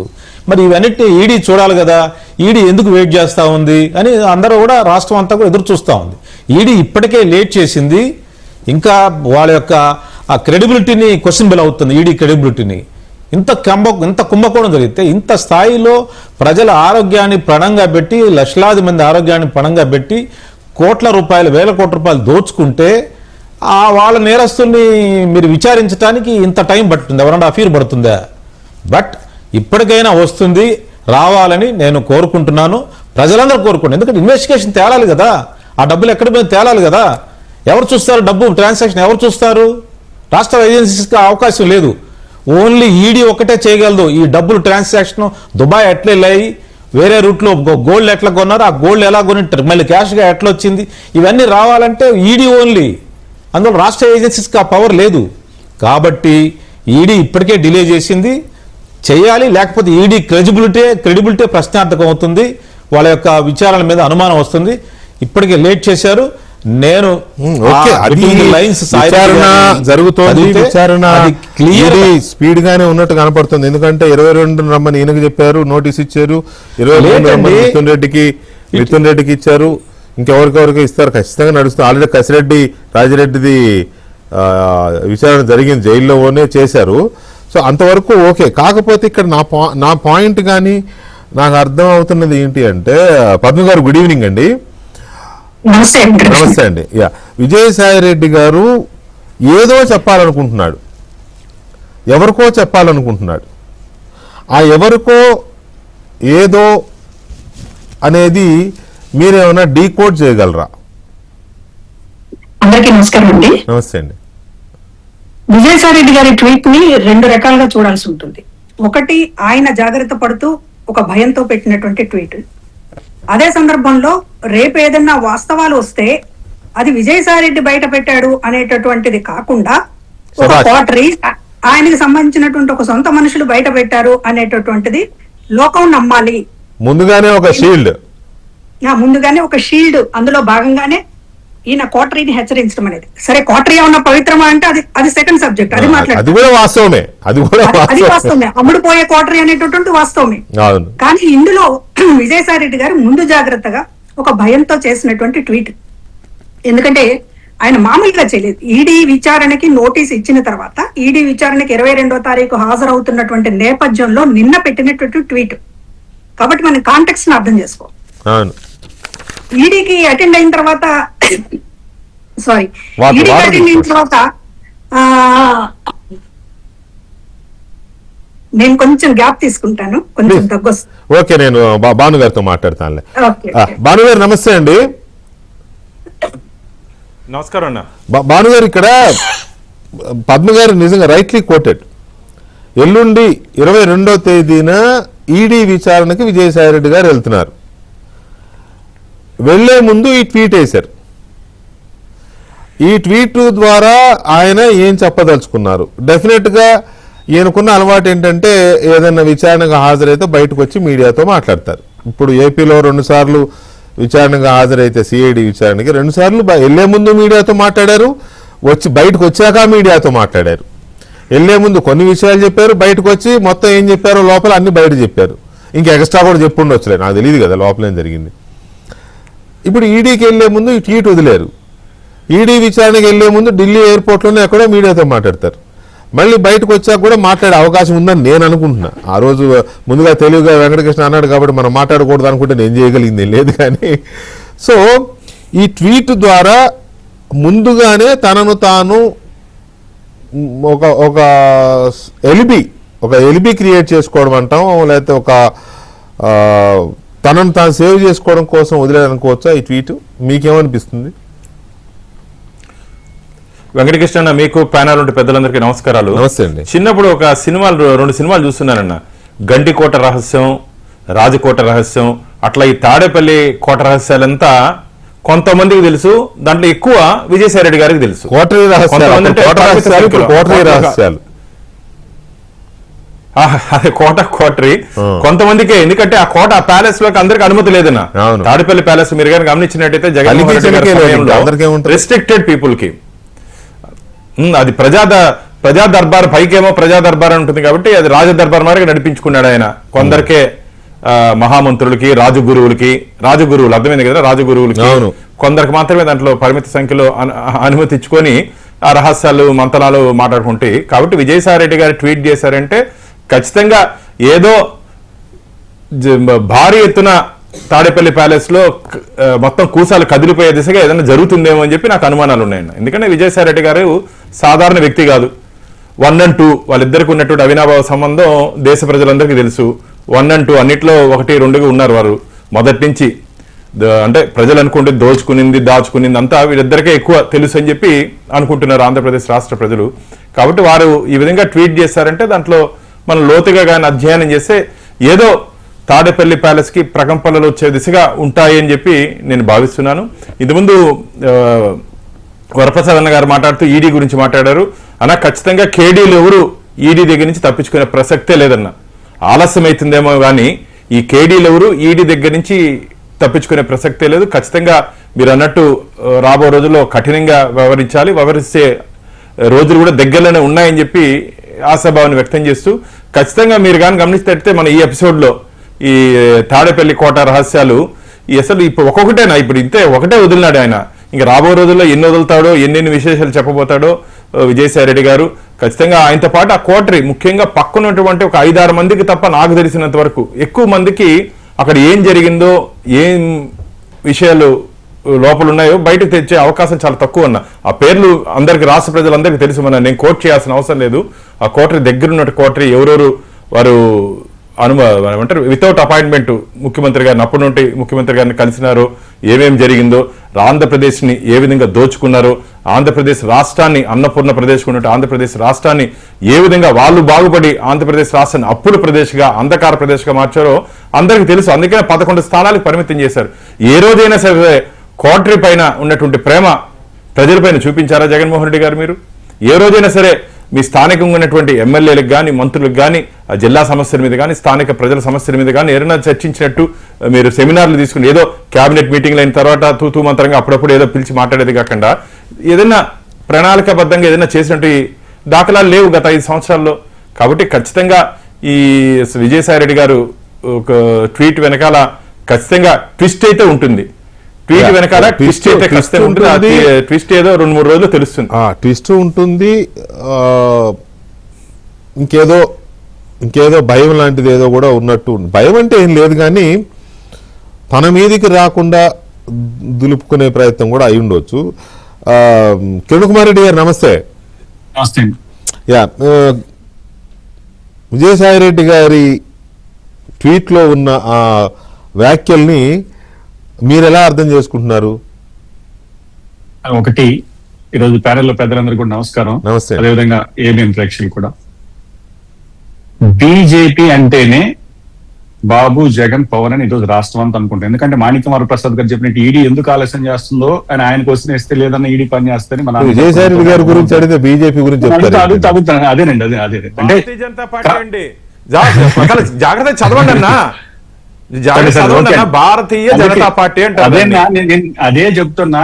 మరి ఇవన్నిటి ఈడీ చూడాలి కదా. ఈడీ ఎందుకు వెయిట్ చేస్తూ ఉంది అని అందరూ కూడా, రాష్ట్రం అంతా కూడా ఎదురు చూస్తూ ఉంది. ఈడీ ఇప్పటికే లేట్ చేసింది, ఇంకా వాళ్ళ యొక్క ఆ క్రెడిబిలిటీని క్వశ్చన్ బిల్ అవుతుంది. ఈడీ క్రెడిబిలిటీని ఇంత కుంభకోణం జరిగితే, ఇంత స్థాయిలో ప్రజల ఆరోగ్యాన్ని పణంగా పెట్టి, లక్షలాది మంది ఆరోగ్యాన్ని పణంగా పెట్టి, కోట్ల రూపాయలు, 1,000 కోట్ల రూపాయలు దోచుకుంటే వాళ్ళ నేరస్తుల్ని మీరు విచారించడానికి ఇంత టైం పడుతుంది, 1.5 years పడుతుందా? బట్ ఇప్పటికైనా వస్తుంది, రావాలని నేను కోరుకుంటున్నాను, ప్రజలందరూ కోరుకుంటున్నారు. ఎందుకంటే ఇన్వెస్టిగేషన్ తేలాలి కదా, ఆ డబ్బులు ఎక్కడి మీద తేలాలి కదా. ఎవరు చూస్తారు డబ్బు ట్రాన్సాక్షన్? ఎవరు చూస్తారు? రాష్ట్ర ఏజెన్సీస్కి అవకాశం లేదు. ఓన్లీ ఈడీ ఒకటే చేయగలదు. ఈ డబ్బులు ట్రాన్సాక్షన్ దుబాయ్ ఎట్లా వెళ్ళాయి, వేరే రూట్లో గోల్డ్ ఎట్లా కొన్నారు, ఆ గోల్డ్ ఎలా కొనింటారు, మళ్ళీ క్యాష్గా ఎట్లా వచ్చింది, ఇవన్నీ రావాలంటే ఈడీ ఓన్లీ. అందులో రాష్ట్ర ఏజెన్సీస్కి ఆ పవర్ లేదు. కాబట్టి ఈడీ ఇప్పటికే డిలే చేసింది, చేయాలి. లేకపోతే ఈడీ క్రెడిబిలిటీ ప్రశ్నార్థకం అవుతుంది, వాళ్ళ యొక్క విచారణ మీద అనుమానం వస్తుంది. ఇప్పటికే లేట్ చేశారు. నేను ఓకే, అది విచారణ జరుగుతోంది, విచారణ స్పీడ్ గానే ఉన్నట్టు కనపడుతుంది. ఎందుకంటే 22 రమ్మని ఈయనకు చెప్పారు, నోటీస్ ఇచ్చారు, 22 రమ్మని మిథున్ రెడ్డికి ఇచ్చారు, ఇంకెవరికెవరికి ఇస్తారు, ఖచ్చితంగా నడుస్తుంది. ఆల్రెడీ కసిరెడ్డి రాజిరెడ్డిది విచారణ జరిగింది, జైల్లోనే చేశారు. సో అంతవరకు ఓకే. కాకపోతే ఇక్కడ నా పాయింట్ కానీ నాకు అర్థం అవుతున్నది ఏంటి అంటే, పద్మ గారు గుడ్ ఈవినింగ్ అండి. నమస్తే అండి. యా, విజయసాయి రెడ్డి గారు ఏదో చెప్పాలనుకుంటున్నాడు, ఎవరికో చెప్పాలనుకుంటున్నాడు. ఆ ఎవరికో ఏదో అనేది మీరేమైనా డీకోడ్ చేయగలరా? అందరికీ నమస్కారం అండి. నమస్తే అండి. విజయసాయి రెడ్డి గారి ట్వీట్ ని 2 రకాలుగా చూడాల్సి ఉంటుంది. ఒకటి, ఆయన జాగ్రత్త పడుతూ ఒక భయంతో పెట్టినటువంటి ట్వీట్. అదే సందర్భంలో రేపు ఏదన్నా వాస్తవాలు వస్తే అది విజయసాయి రెడ్డి బయట పెట్టాడు అనేటటువంటిది కాకుండా ఒక కోటరీ, ఆయనకి సంబంధించినటువంటి ఒక సొంత మనుషులు బయట పెట్టారు అనేటటువంటిది లోకం నమ్మాలి. ముందుగానే ఒక షీల్డ్ అందులో భాగంగా ఈయన కోటరీని హెచ్చరించడం అనేది. సరే, కోటరీ ఏమన్నా పవిత్రమా అంటే అది సెకండ్ సబ్జెక్ట్, అది వాస్తవమే. అమ్ముడుపోయే కోటరీ అనేటటువంటి వాస్తవమే. కానీ ఇందులో విజయసాయి రెడ్డి గారు ముందు జాగ్రత్తగా ఒక భయంతో చేసినటువంటి ట్వీట్. ఎందుకంటే ఆయన మామూలుగా చేయలేదు. ఈడీ విచారణకి నోటీస్ ఇచ్చిన తర్వాత ఈడీ విచారణకి 22వ తారీఖు హాజరవుతున్నటువంటి నేపథ్యంలో నిన్న పెట్టినటువంటి ట్వీట్. కాబట్టి మనం కాంటెక్స్ట్ ని అర్థం చేసుకో. ఈడీకి అటెండ్ అయిన తర్వాత నేను కొంచెం గ్యాప్ తీసుకుంటాను, కొంచెం తగ్గొస్తుంది. ఓకే, నేను భాను గారితో మాట్లాడతాను. భాను గారు నమస్తే అండి. నమస్కారం అన్న. భాను గారు, ఇక్కడ పద్మ గారు నిజంగా రైట్లీ కోటెడ్. ఎల్లుండి 22వ తేదీన ఈడీ విచారణకి విజయసాయి రెడ్డి గారు వెళ్తున్నారు. వెళ్లే ముందు ఈ ట్వీట్ వేశారు. ఈ ట్వీట్ ద్వారా ఆయన ఏం చెప్పదలుచుకున్నారు? డెఫినెట్ గా ఈయనకున్న అలవాటు ఏంటంటే ఏదైనా విచారణకు హాజరైతే బయటకు వచ్చి మీడియాతో మాట్లాడతారు. ఇప్పుడు ఏపీలో 2 సార్లు విచారణగా హాజరైతే సిఐడి విచారణకి 2 సార్లు వెళ్లే ముందు మీడియాతో మాట్లాడారు, బయటకు వచ్చాక మీడియాతో మాట్లాడారు. వెళ్లే ముందు కొన్ని విషయాలు చెప్పారు, బయటకు వచ్చి మొత్తం ఏం చెప్పారో లోపల అన్ని బయట చెప్పారు. ఇంకా ఎక్స్ట్రా కూడా చెప్పుండొచ్చులే, నాకు తెలియదు కదా లోపల ఏం జరిగింది. ఇప్పుడు ఈడీకి వెళ్లే ముందు ఈ ట్వీట్ వదిలేరు. ఈడీ విచారణకి వెళ్లే ముందు ఢిల్లీ ఎయిర్పోర్ట్లోనే ఎక్కడో మీడియాతో మాట్లాడతారు. మళ్ళీ బయటకు వచ్చాక కూడా మాట్లాడే అవకాశం ఉందని నేను అనుకుంటున్నా. ఆ రోజు ముందుగా తెలివిగా వెంకటకృష్ణ అన్నాడు కాబట్టి మనం మాట్లాడకూడదు అనుకుంటే నేను చేయగలిగింది లేదు. కానీ సో ఈ ట్వీట్ ద్వారా ముందుగానే తనను తాను ఒక ఎలిబి క్రియేట్ చేసుకోవడం అంటాం, లేకపోతే ఒక తనను తాను సేవ్ చేసుకోవడం కోసం వదిలేదనుకోవచ్చా ఈ ట్వీట్? మీకేమనిపిస్తుంది? వెంకటకృష్ణ, మీకు ప్యానల్ ఉంటే పెద్దలందరికీ నమస్కారాలు. నమస్తే అండి. చిన్నప్పుడు ఒక 2 సినిమాలు చూస్తున్నానన్న, గండికోట రహస్యం, రాజకోట రహస్యం, అట్లా ఈ తాడేపల్లి కోట రహస్యాలంతా కొంతమందికి తెలుసు, దాంట్లో ఎక్కువ విజయసాయి రెడ్డి గారికి తెలుసు. కోటరీ రహస్యాలు అదే కోటరీ కొంతమందికి, ఎందుకంటే ఆ కోట ప్యాలెస్ లోకి అందరికి అనుమతి లేదన్న. తాడేపల్లి ప్యాలెస్ మీరు కానీ గమనించినట్టయితే రెస్ట్రిక్టెడ్ పీపుల్ కి, అది ప్రజా దర్బార్, పైకేమో ప్రజా దర్బార్ ఉంటుంది కాబట్టి అది రాజ దర్బార్ మాదిరిగా నడిపించుకున్నాడు ఆయన. కొందరికే మహామంత్రులకి, రాజగురువులు అర్థమైంది కదా, రాజగురువులకి కొందరికి మాత్రమే దాంట్లో పరిమిత సంఖ్యలో అనుమతి ఇచ్చుకొని ఆ రహస్యాలు మంతనాలు మాట్లాడుకుంటే. కాబట్టి విజయసాయి రెడ్డి గారు ట్వీట్ చేశారంటే ఖచ్చితంగా ఏదో భారీ ఎత్తున తాడేపల్లి ప్యాలెస్ లో మొత్తం కూసాలు కదిలిపోయే దిశగా ఏదైనా జరుగుతుందేమో అని చెప్పి నాకు అనుమానాలు ఉన్నాయండి. ఎందుకంటే విజయసాయి రెడ్డి గారు సాధారణ వ్యక్తి కాదు. 1 and 2 వాళ్ళిద్దరికి ఉన్నటువంటి అవినాభావ సంబంధం దేశ ప్రజలందరికీ తెలుసు. 1 and 2 అన్నిట్లో 1, 2గా ఉన్నారు వారు మొదటి నుంచి. అంటే ప్రజలు అనుకుంటే దాచుకునింది అంతా వీళ్ళిద్దరికే ఎక్కువ తెలుసు అని చెప్పి అనుకుంటున్నారు ఆంధ్రప్రదేశ్ రాష్ట్ర ప్రజలు. కాబట్టి వారు ఈ విధంగా ట్వీట్ చేశారంటే దాంట్లో మనం లోతుగా కానీ అధ్యయనం చేస్తే ఏదో తాడేపల్లి ప్యాలెస్ కి ప్రకంపనలు వచ్చే దిశగా ఉంటాయి అని చెప్పి నేను భావిస్తున్నాను. ఇంతకుముందు వరప్రసాద్ అన్న గారు మాట్లాడుతూ ఈడీ గురించి మాట్లాడారు అన్న. ఖచ్చితంగా కేడీలు ఎవరు ఈడీ దగ్గర నుంచి తప్పించుకునే ప్రసక్తే లేదన్న. ఆలస్యం అవుతుందేమో కానీ ఈ కేడీలు ఎవరు ఈడీ దగ్గర నుంచి తప్పించుకునే ప్రసక్తే లేదు. ఖచ్చితంగా మీరు అన్నట్టు రాబో రోజుల్లో కఠినంగా వ్యవహరిస్తే రోజులు కూడా దగ్గరలోనే ఉన్నాయని చెప్పి ఆశాభావాన్ని వ్యక్తం చేస్తూ, ఖచ్చితంగా మీరు కానీ గమనిస్తే మన ఈ ఎపిసోడ్లో ఈ తాడేపల్లి కోట రహస్యాలు అసలు ఇప్పుడు ఒక్కొక్కటేనా, ఇప్పుడు ఇంతే ఒకటే వదిలినాడు ఆయన. ఇంకా రాబో రోజుల్లో ఎన్ని వదులుతాడో, ఎన్నెన్ని విశేషాలు చెప్పబోతాడో విజయసాయి రెడ్డి గారు. ఖచ్చితంగా ఆయనతో పాటు ఆ కోటరీ, ముఖ్యంగా పక్కనటువంటి ఒక 5-6 మందికి తప్ప నాకు తెలిసినంత వరకు ఎక్కువ మందికి అక్కడ ఏం జరిగిందో, ఏం విషయాలు లోపల ఉన్నాయో బయటకు తెచ్చే అవకాశం చాలా తక్కువ ఉన్న. ఆ పేర్లు అందరికి, రాష్ట్ర ప్రజలందరికీ తెలుసు. నేను కోట్ చేయాల్సిన అవసరం లేదు. ఆ కోటరీ దగ్గర ఉన్న కోటరీ ఎవరెవరు వారు ఏమంటారు వితౌట్ అపాయింట్మెంట్ ముఖ్యమంత్రి గారిని, అప్పటి నుండి ముఖ్యమంత్రి గారిని కలిసినారో, ఏమేం జరిగిందో, ఆంధ్రప్రదేశ్ని ఏ విధంగా దోచుకున్నారో, ఆంధ్రప్రదేశ్ రాష్ట్రాన్ని అన్నపూర్ణ ప్రదేశ్ ఉన్నట్టు ఆంధ్రప్రదేశ్ రాష్ట్రాన్ని ఏ విధంగా వాళ్ళు బాగుపడి ఆంధ్రప్రదేశ్ రాష్ట్రాన్ని అప్పుల ప్రదేశ్గా, అంధకార ప్రదేశ్గా మార్చారో అందరికీ తెలుసు. అందుకనే 11 స్థానాలకు పరిమితం చేశారు. ఏ రోజైనా సరే కోటరీ పైన ఉన్నటువంటి ప్రేమ ప్రజలపైన చూపించారా జగన్మోహన్ రెడ్డి గారు? మీరు ఏ రోజైనా సరే మీ స్థానికంగా ఉన్నటువంటి ఎమ్మెల్యేలకు కానీ, మంత్రులకు కానీ, జిల్లా సమస్యల మీద కానీ, స్థానిక ప్రజల సమస్యల మీద కానీ ఏదైనా చర్చించినట్టు మీరు సెమినార్లు తీసుకుని ఏదో క్యాబినెట్ మీటింగ్లు అయిన తర్వాత తూతూ మంత్రంగా అప్పుడప్పుడు ఏదో పిలిచి మాట్లాడేది కాకుండా ఏదైనా ప్రణాళికాబద్ధంగా ఏదైనా చేసినట్టు దాఖలాలు లేవు గత 5 సంవత్సరాల్లో. కాబట్టి ఖచ్చితంగా ఈ విజయసాయి రెడ్డి గారు ఒక ట్వీట్ వెనకాల ఖచ్చితంగా ట్విస్ట్ అయితే ఉంటుంది. ట్వీట్ వెనకాల ట్విస్ట్ అయితే ఖచ్చితంగా ఉంటుంది. ట్విస్ట్ ఏదో 2-3 రోజులు తెలుస్తుంది. ట్విస్ట్ ఉంటుంది. ఇంకేదో భయం లాంటిది ఏదో కూడా ఉన్నట్టు. భయం అంటే ఏం లేదు, కానీ తన మీదికి రాకుండా దులుపుకునే ప్రయత్నం కూడా అయి ఉండొచ్చు. కిరణ్ కుమార్ రెడ్డి గారు నమస్తే. యా, విజయసాయి రెడ్డి గారి ట్వీట్లో ఉన్న ఆ వ్యాఖ్యల్ని మీరు ఎలా అర్థం చేసుకుంటున్నారు? ఒకటి, ఈరోజు ప్యానెల్లో పెద్దలందరూ కూడా నమస్కారం. నమస్తే. అదేవిధంగా ఏబిఎన్ ప్రేక్షకులు కూడా. బీజేపీ అంటేనే బాబు, జగన్, పవన్ అని ఈరోజు రాష్ట్రం అంతా అనుకుంటాం. ఎందుకంటే మాణిక్యవర ప్రసాద్ గారు చెప్పినట్టు ఈడీ ఎందుకు ఆలస్యం చేస్తుందో అని ఆయన క్వశ్చన్ వేస్తే లేదన్న ఈడీ పని చేస్తే విజయసాయి రెడ్డి గారి గురించి అడిగితే బీజేపీ గురించి అడుగుతాను. అదేనండి, అదే అంటే భారతీయ జనతా పార్టీ అండి. జాగ్రత్త చదవండి అన్నా, భారతీయ జనతా పార్టీ అంటే అదే చెప్తున్నా.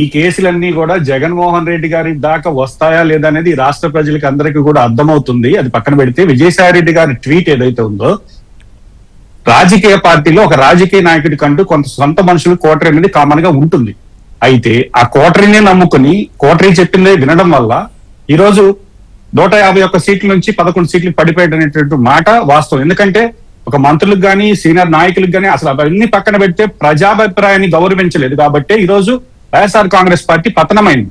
ఈ కేసులన్నీ కూడా జగన్మోహన్ రెడ్డి గారి దాకా వస్తాయా లేదా అనేది రాష్ట్ర ప్రజలకు అందరికీ కూడా అర్థమవుతుంది. అది పక్కన పెడితే విజయసాయి రెడ్డి గారి ట్వీట్ ఏదైతే ఉందో, రాజకీయ పార్టీలో ఒక రాజకీయ నాయకుడి కంటూ కొంత సొంత మనుషులు కోటరీ అనేది కామన్ గా ఉంటుంది. అయితే ఆ కోటరీనే నమ్ముకుని కోటరీ చెప్పిందే వినడం వల్ల ఈరోజు 151 సీట్ల నుంచి 11 సీట్లు పడిపోయేటటువంటి మాట వాస్తవం. ఎందుకంటే ఒక మంత్రులకు కానీ, సీనియర్ నాయకులకు కానీ అసలు అవన్నీ పక్కన పెడితే ప్రజాభిప్రాయాన్ని గౌరవించలేదు. కాబట్టి ఈరోజు వైఎస్ఆర్ కాంగ్రెస్ పార్టీ పతనమైంది.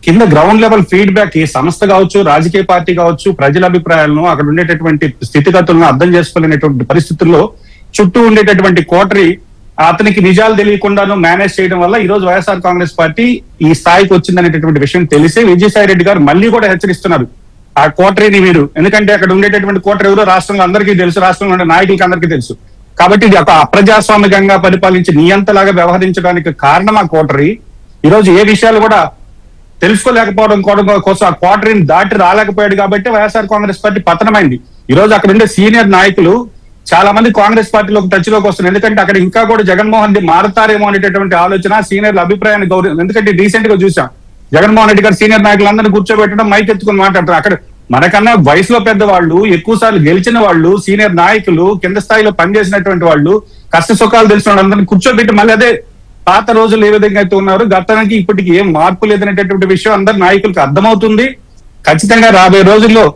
కింద గ్రౌండ్ లెవెల్ ఫీడ్బ్యాక్, ఏ సంస్థ కావచ్చు, రాజకీయ పార్టీ కావచ్చు, ప్రజల అభిప్రాయాలను, అక్కడ ఉండేటటువంటి స్థితిగతులను అర్థం చేసుకోలేనటువంటి పరిస్థితుల్లో చుట్టూ ఉండేటటువంటి కోటరీ అతనికి నిజాలు తెలియకుండాను మేనేజ్ చేయడం వల్ల ఈ రోజు వైఎస్ఆర్ కాంగ్రెస్ పార్టీ ఈ స్థాయికి వచ్చిందనేటటువంటి విషయం తెలిసి విజయసాయి రెడ్డి గారు మళ్ళీ కూడా హెచ్చరిస్తున్నారు ఆ కోటరీని మీరు. ఎందుకంటే అక్కడ ఉండేటటువంటి కోటరీ ఎవరో రాష్ట్రంలో అందరికీ తెలుసు, రాష్ట్రంలో ఉండే నాయకులకి అందరికీ తెలుసు. కాబట్టి ఇది ఒక అప్రజాస్వామికంగా పరిపాలించి నియంతలాగా వ్యవహరించడానికి కారణం ఆ కోటరీ. ఈరోజు ఏ విషయాలు కూడా తెలుసుకోలేకపోవడం కోసం ఆ కోటరీని దాటి రాలేకపోయాడు కాబట్టి వైఎస్ఆర్ కాంగ్రెస్ పార్టీ పతనమైంది. ఈ రోజు అక్కడ ఉండే సీనియర్ నాయకులు చాలా మంది కాంగ్రెస్ పార్టీలోకి టచ్లోకి వస్తున్నారు. ఎందుకంటే అక్కడ ఇంకా కూడా జగన్మోహన్ రెడ్డి మారతారేమో అనేటటువంటి ఆలోచన, సీనియర్ల అభిప్రాయాన్ని గౌరవం. ఎందుకంటే రీసెంట్ గా చూసాం జగన్మోహన్ రెడ్డి గారు సీనియర్ నాయకులందరినీ కూర్చోబెట్టడం, మైక్ ఎత్తుకుని మాట్లాడతారు. అక్కడ మనకన్నా వయసులో పెద్దవాళ్ళు, ఎక్కువ సార్లు గెలిచిన వాళ్ళు, సీనియర్ నాయకులు, కింద స్థాయిలో పనిచేసినటువంటి వాళ్ళు, కష్ట సుఖాలు తెలిసిన వాళ్ళందరినీ కూర్చోబెట్టి మళ్ళీ అదే పాత రోజులు ఏ విధంగా అయితే ఉన్నారు, గతానికి ఇప్పటికి ఏం మార్పు లేదనేటటువంటి విషయం అందరు నాయకులకు అర్థమవుతుంది. ఖచ్చితంగా రాబోయే రోజుల్లో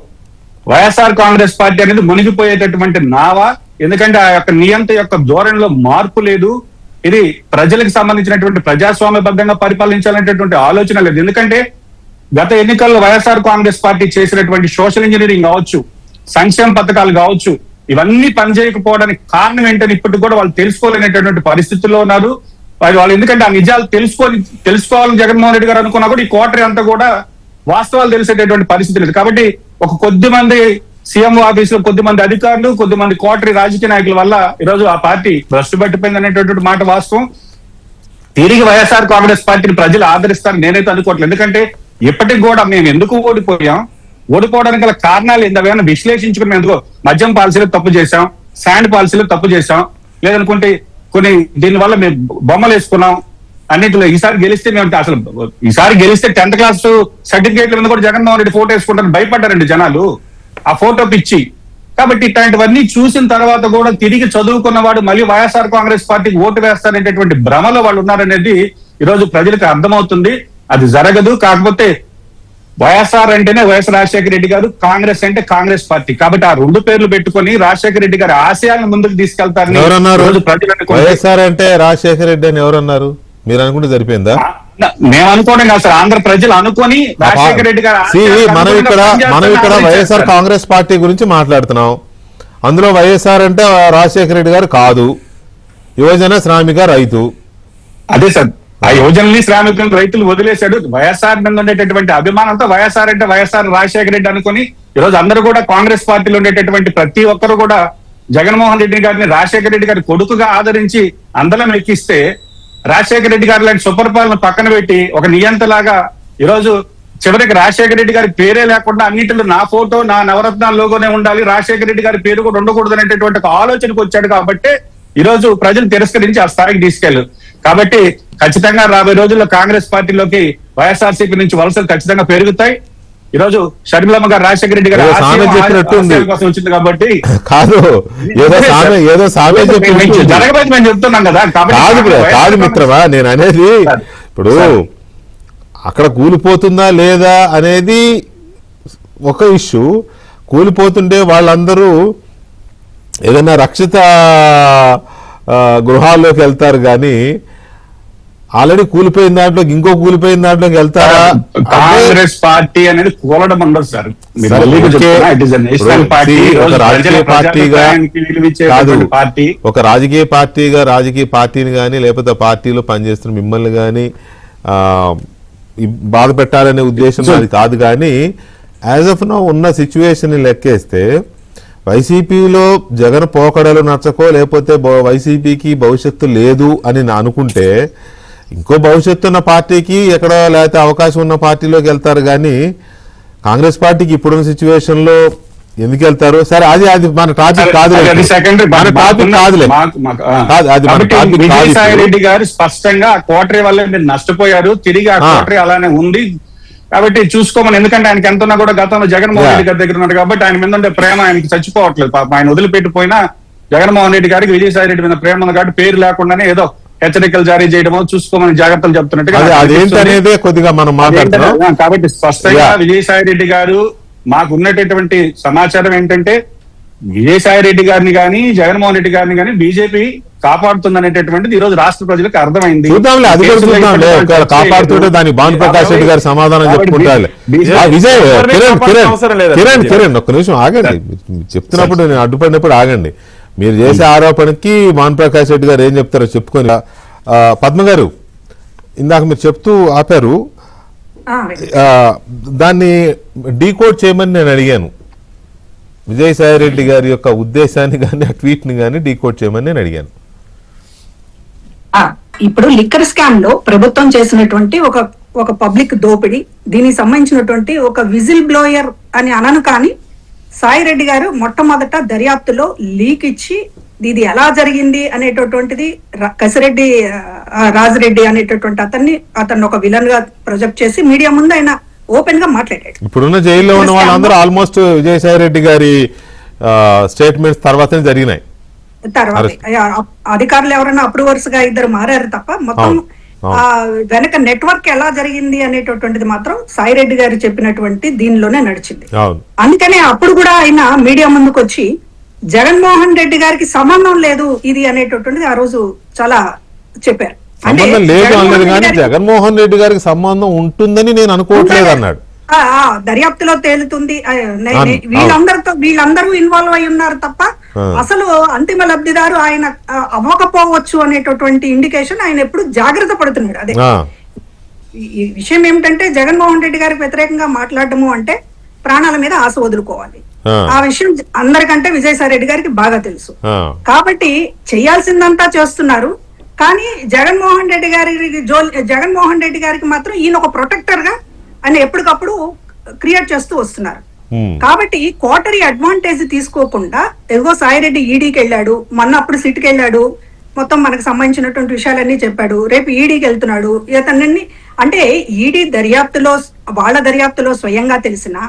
వైఎస్ఆర్ కాంగ్రెస్ పార్టీ అనేది మునిగిపోయేటటువంటి నావ. ఎందుకంటే ఆ యొక్క నియంత యొక్క ధోరణిలో మార్పు లేదు. ఇది ప్రజలకు సంబంధించినటువంటి ప్రజాస్వామ్యబద్ధంగా పరిపాలించాలనేటటువంటి ఆలోచన లేదు. ఎందుకంటే గత ఎన్నికల్లో వైఎస్ఆర్ కాంగ్రెస్ పార్టీ చేసినటువంటి సోషల్ ఇంజనీరింగ్ కావచ్చు, సంక్షేమ పథకాలు కావచ్చు, ఇవన్నీ పనిచేయకపోవడానికి కారణం ఏంటని ఇప్పటికి కూడా వాళ్ళు తెలుసుకోలేనటువంటి పరిస్థితుల్లో ఉన్నారు. వాళ్ళు ఎందుకంటే ఆ నిజాలు తెలుసుకోవాలని జగన్మోహన్ రెడ్డి గారు అనుకున్నా కూడా ఈ కోటరీ అంతా కూడా వాస్తవాలు తెలిసేటటువంటి పరిస్థితి లేదు. కాబట్టి ఒక కొద్ది మంది సీఎం ఆఫీసులో కొద్ది మంది అధికారులు, కొద్ది మంది కోటరీ రాజకీయ నాయకుల వల్ల ఈరోజు ఆ పార్టీ భ్రష్టు పట్టిపోయింది అనేటటువంటి మాట వాస్తవం. తిరిగి వైఎస్ఆర్ కాంగ్రెస్ పార్టీని ప్రజలు ఆదరిస్తారని నేనైతే అనుకోవట్లేదు. ఎందుకంటే ఇప్పటికి కూడా మేము ఎందుకు ఓడిపోవడానికి గల కారణాలు ఏమైనా విశ్లేషించుకుని, మేము ఎందుకో మద్యం పాలసీలో తప్పు చేశాం, శాండ్ పాలసీలో తప్పు చేశాం, లేదనుకుంటే కొన్ని దీనివల్ల మేము బొమ్మలు వేసుకున్నాం అన్నింటిలో ఈసారి గెలిస్తే మేము అసలు ఈసారి గెలిస్తే 10th క్లాస్ సర్టిఫికేట్ల మీద కూడా జగన్మోహన్ రెడ్డి ఫోటో వేసుకుంటారని భయపడ్డారండి జనాలు ఆ ఫోటో పిచ్చి. కాబట్టి ఇట్లాంటివన్నీ చూసిన తర్వాత కూడా తిరిగి చదువుకున్న వాడు మళ్ళీ వైఎస్ఆర్ కాంగ్రెస్ పార్టీకి ఓటు వేస్తారనేటటువంటి భ్రమలో వాళ్ళు ఉన్నారనేది ఈరోజు ప్రజలకు అర్థమవుతుంది. అది జరగదు. కాకపోతే వైఎస్ఆర్ అంటేనే వైఎస్ రాజశేఖర రెడ్డి గారు, కాంగ్రెస్ అంటే కాంగ్రెస్ పార్టీ. కాబట్టి ఆ రెండు పేర్లు పెట్టుకుని రాజశేఖర రెడ్డి గారి ఆశయాలను ముందుకు తీసుకెళ్తారని ఎవరన్నారు? ఈరోజు ప్రజలు అనుకుంటే- వైఎస్ఆర్ అంటే రాజశేఖర రెడ్డి అని ఎవరన్నారు? మీరు అనుకుంటే సరిపోయిందా? మేము అనుకోవడం కాదు సార్, ఆంధ్ర ప్రజలు అనుకొని రాజశేఖర రెడ్డి గారు మనం ఇక్కడ వైఎస్ఆర్ కాంగ్రెస్ పార్టీ గురించి మాట్లాడుతున్నాం. అందులో వైఎస్ఆర్ అంటే రాజశేఖర రెడ్డి గారు కాదు, యువజన శ్రామిక రైతు. అదే సార్, ఆ యువజనుల్ని శ్రామికులను రైతులు వదిలేశాడు. వైఎస్ఆర్ మీద ఉండేటటువంటి అభిమానంతో వైఎస్ఆర్ అంటే వైఎస్ఆర్ రాజశేఖర రెడ్డి అనుకుని ఈరోజు అందరూ కూడా కాంగ్రెస్ పార్టీలో ఉండేటటువంటి ప్రతి ఒక్కరు కూడా జగన్మోహన్ రెడ్డి గారిని రాజశేఖర రెడ్డి గారి కొడుకుగా ఆదరించి అందలం ఎక్కిస్తే, రాజశేఖర రెడ్డి గారి లాంటి సుపరిపాలన పక్కన పెట్టి ఒక నియంతలాగా ఈరోజు చివరికి రాజశేఖర రెడ్డి గారి పేరే లేకుండా అన్నింటిలో నా ఫోటో, నా నవరత్నాల లోగోనే ఉండాలి, రాజశేఖర రెడ్డి గారి పేరు కూడా ఉండకూడదు అనేటటువంటి ఒక ఆలోచనకు వచ్చాడు. కాబట్టి ఈరోజు ప్రజలు తిరస్కరించి ఆ స్థాయికి తీసుకెళ్లు. కాబట్టి ఖచ్చితంగా రాబోయే రోజుల్లో కాంగ్రెస్ పార్టీలోకి వైఎస్ఆర్సీపీ నుంచి వలసలు ఖచ్చితంగా పెరుగుతాయి. ఈరోజు షర్మిలమ్మ గారు రాజశేఖర రెడ్డి గారు కోసం వచ్చింది కాబట్టి కాదు, ఏదో సామె జరగబోయేది మేము చెప్తున్నాం కదా. కాదు మిత్రమా, నేను అనేది ఇప్పుడు అక్కడ కూలిపోతుందా లేదా అనేది ఒక ఇష్యూ. కూలిపోతుంటే వాళ్ళందరూ ఏదైనా రక్షిత గృహాల్లోకి వెళ్తారు కానీ ఆల్రెడీ కూలిపోయిన దాంట్లోకి ఇంకో కూలిపోయిన దాంట్లోకి వెళ్తారా? కాంగ్రెస్ పార్టీ అనేది కూలడం ఉండదు సార్. ఒక రాజకీయ పార్టీని కానీ లేకపోతే పార్టీలో పనిచేస్తున్న మిమ్మల్ని కానీ బాధ పెట్టాలనే ఉద్దేశం అది కాదు. కానీ యాజ్ ఆఫ్ నౌ ఉన్న సిచ్యువేషన్ లెక్కేస్తే వైసీపీలో జగన్ పోకడలు నచ్చకో లేకపోతే వైసీపీకి భవిష్యత్తు లేదు అని అనుకుంటే ఇంకో భవిష్యత్తు ఉన్న పార్టీకి ఎక్కడో లేకపోతే అవకాశం ఉన్న పార్టీలోకి వెళ్తారు. కానీ కాంగ్రెస్ పార్టీకి ఇప్పుడున్న సిచ్యువేషన్ లో ఎందుకు వెళ్తారు? సరే, అది మన టాపిక్ కాదులే. విజయసాయి రెడ్డి గారు స్పష్టంగా ఆ కోటరీ వల్ల మీరు నష్టపోయారు, తిరిగి ఆ కోటరీ అలానే ఉంది కాబట్టి చూసుకోమని. ఎందుకంటే ఆయనకి ఎంత ఉన్నా కూడా గతంలో జగన్మోహన్ రెడ్డి గారి దగ్గర ఉన్నారు కాబట్టి ఆయన మీద ఉండే ప్రేమ ఆయనకి చచ్చిపోవట్లేదు. పాపం ఆయన వదిలిపెట్టిపోయినా జగన్మోహన్ రెడ్డి గారికి విజయసాయి రెడ్డి మీద ప్రేమ ఉంది కాబట్టి పేరు లేకుండానే ఏదో హెచ్చరికలు జారీ చేయడమో చూసుకోమని జాగ్రత్తలు చెప్తున్నట్టుగా కొద్దిగా మనం మాట్లాడుతున్నాం. కాబట్టి స్పష్టంగా విజయసాయి రెడ్డి గారు మాకు ఉన్నటువంటి సమాచారం ఏంటంటే విజయసాయి రెడ్డి గారిని కానీ జగన్మోహన్ రెడ్డి గారిని కానీ బీజేపీ కాపాడుతుంది అనేటటువంటిది ఈ రోజు రాష్ట్ర ప్రజలకు అర్థమైంది. కాపాడుతుంటే దానికి భానుప్రకాష్ రెడ్డి గారు సమాధానం చెప్పుకుంటారు. కిరణ్ ఒక్క నిమిషం ఆగండి, చెప్తున్నప్పుడు నేను అడ్డుపడినప్పుడు ఆగండి. మీరు చేసే ఆరోపణకి భానుప్రకాష్ రెడ్డి గారు ఏం చెప్తారో చెప్పుకొని. పద్మ గారు, ఇందాక మీరు చెప్తూ ఆపారు, దాన్ని డీకోడ్ చేయమని నేను అడిగాను. విజయసాయి రెడ్డి గారి యొక్క ఉద్దేశాన్ని కానీ ఆ ట్వీట్ ని కానీ డీకోడ్ చేయమని నేను అడిగాను. ఇప్పుడు లిక్కర్ స్కామ్ లో ప్రభుత్వం చేసినటువంటి ఒక పబ్లిక్ దోపిడీ, దీనికి సంబంధించినటువంటి ఒక విజిల్ బ్లోయర్ అని అనను, కానీ సాయి రెడ్డి గారు మొట్టమొదట దర్యాప్తులో లీక్ ఇచ్చి ఇది ఎలా జరిగింది అనేటటువంటిది కసిరెడ్డి రాజిరెడ్డి అనేటటువంటి అతన్ని ఒక విలన్ గా ప్రొజెక్ట్ చేసి మీడియా ముందు ఆయన ఓపెన్ గా మాట్లాడాడు. ఇప్పుడున్న జైల్లో ఉన్న వాళ్ళందరూ ఆల్మోస్ట్ విజయసాయి రెడ్డి గారి స్టేట్మెంట్స్ తర్వాతనే జరిగినాయి. తర్వాత అధికారులు ఎవరైనా అప్రూవర్స్ గా ఇద్దరు మారారు తప్ప మొత్తం వెనక నెట్వర్క్ ఎలా జరిగింది అనేటటువంటిది మాత్రం సాయి రెడ్డి గారు చెప్పినటువంటి దీనిలోనే నడిచింది. అందుకనే అప్పుడు కూడా ఆయన మీడియా ముందుకు వచ్చి జగన్మోహన్ రెడ్డి గారికి సంబంధం లేదు ఇది అనేటటువంటిది ఆ రోజు చాలా చెప్పారు. సంబంధం లేదు అన్నది కానీ జగన్మోహన్ రెడ్డి గారికి సంబంధం ఉంటుందని నేను అనుకోవట్లేదు అన్నాడు. దర్యాప్తులో తేలుతుంది, వీళ్ళందరూ ఇన్వాల్వ్ అయి ఉన్నారు తప్ప అసలు అంతిమ లబ్ధిదారు ఆయన అవ్వకపోవచ్చు అనేటటువంటి ఇండికేషన్ ఆయన ఎప్పుడు జాగ్రత్త పడుతున్నాడు. అదే ఈ విషయం ఏమిటంటే జగన్మోహన్ రెడ్డి గారికి వ్యతిరేకంగా మాట్లాడటము అంటే ప్రాణాల మీద ఆశ వదులుకోవాలి. ఆ విషయం అందరికంటే విజయసాయి రెడ్డి గారికి బాగా తెలుసు. కాబట్టి చేయాల్సిందంతా చేస్తున్నారు. కానీ జగన్మోహన్ రెడ్డి గారికి మాత్రం ఈయన ఒక ప్రొటెక్టర్ గా ఆయన ఎప్పటికప్పుడు క్రియేట్ చేస్తూ వస్తున్నారు. కాబట్టి కోటరీ అడ్వాంటేజ్ తీసుకోకుండా ఎగో సాయిరెడ్డి ఈడీకి వెళ్ళాడు, మొన్న అప్పుడు సిట్కి వెళ్ళాడు, మొత్తం మనకు సంబంధించినటువంటి విషయాలన్నీ చెప్పాడు. రేపు ఈడీకి వెళ్తున్నాడు. ఇతన్ని అంటే ఈడీ దర్యాప్తులో వాళ్ళ దర్యాప్తులో స్వయంగా తెలిసినా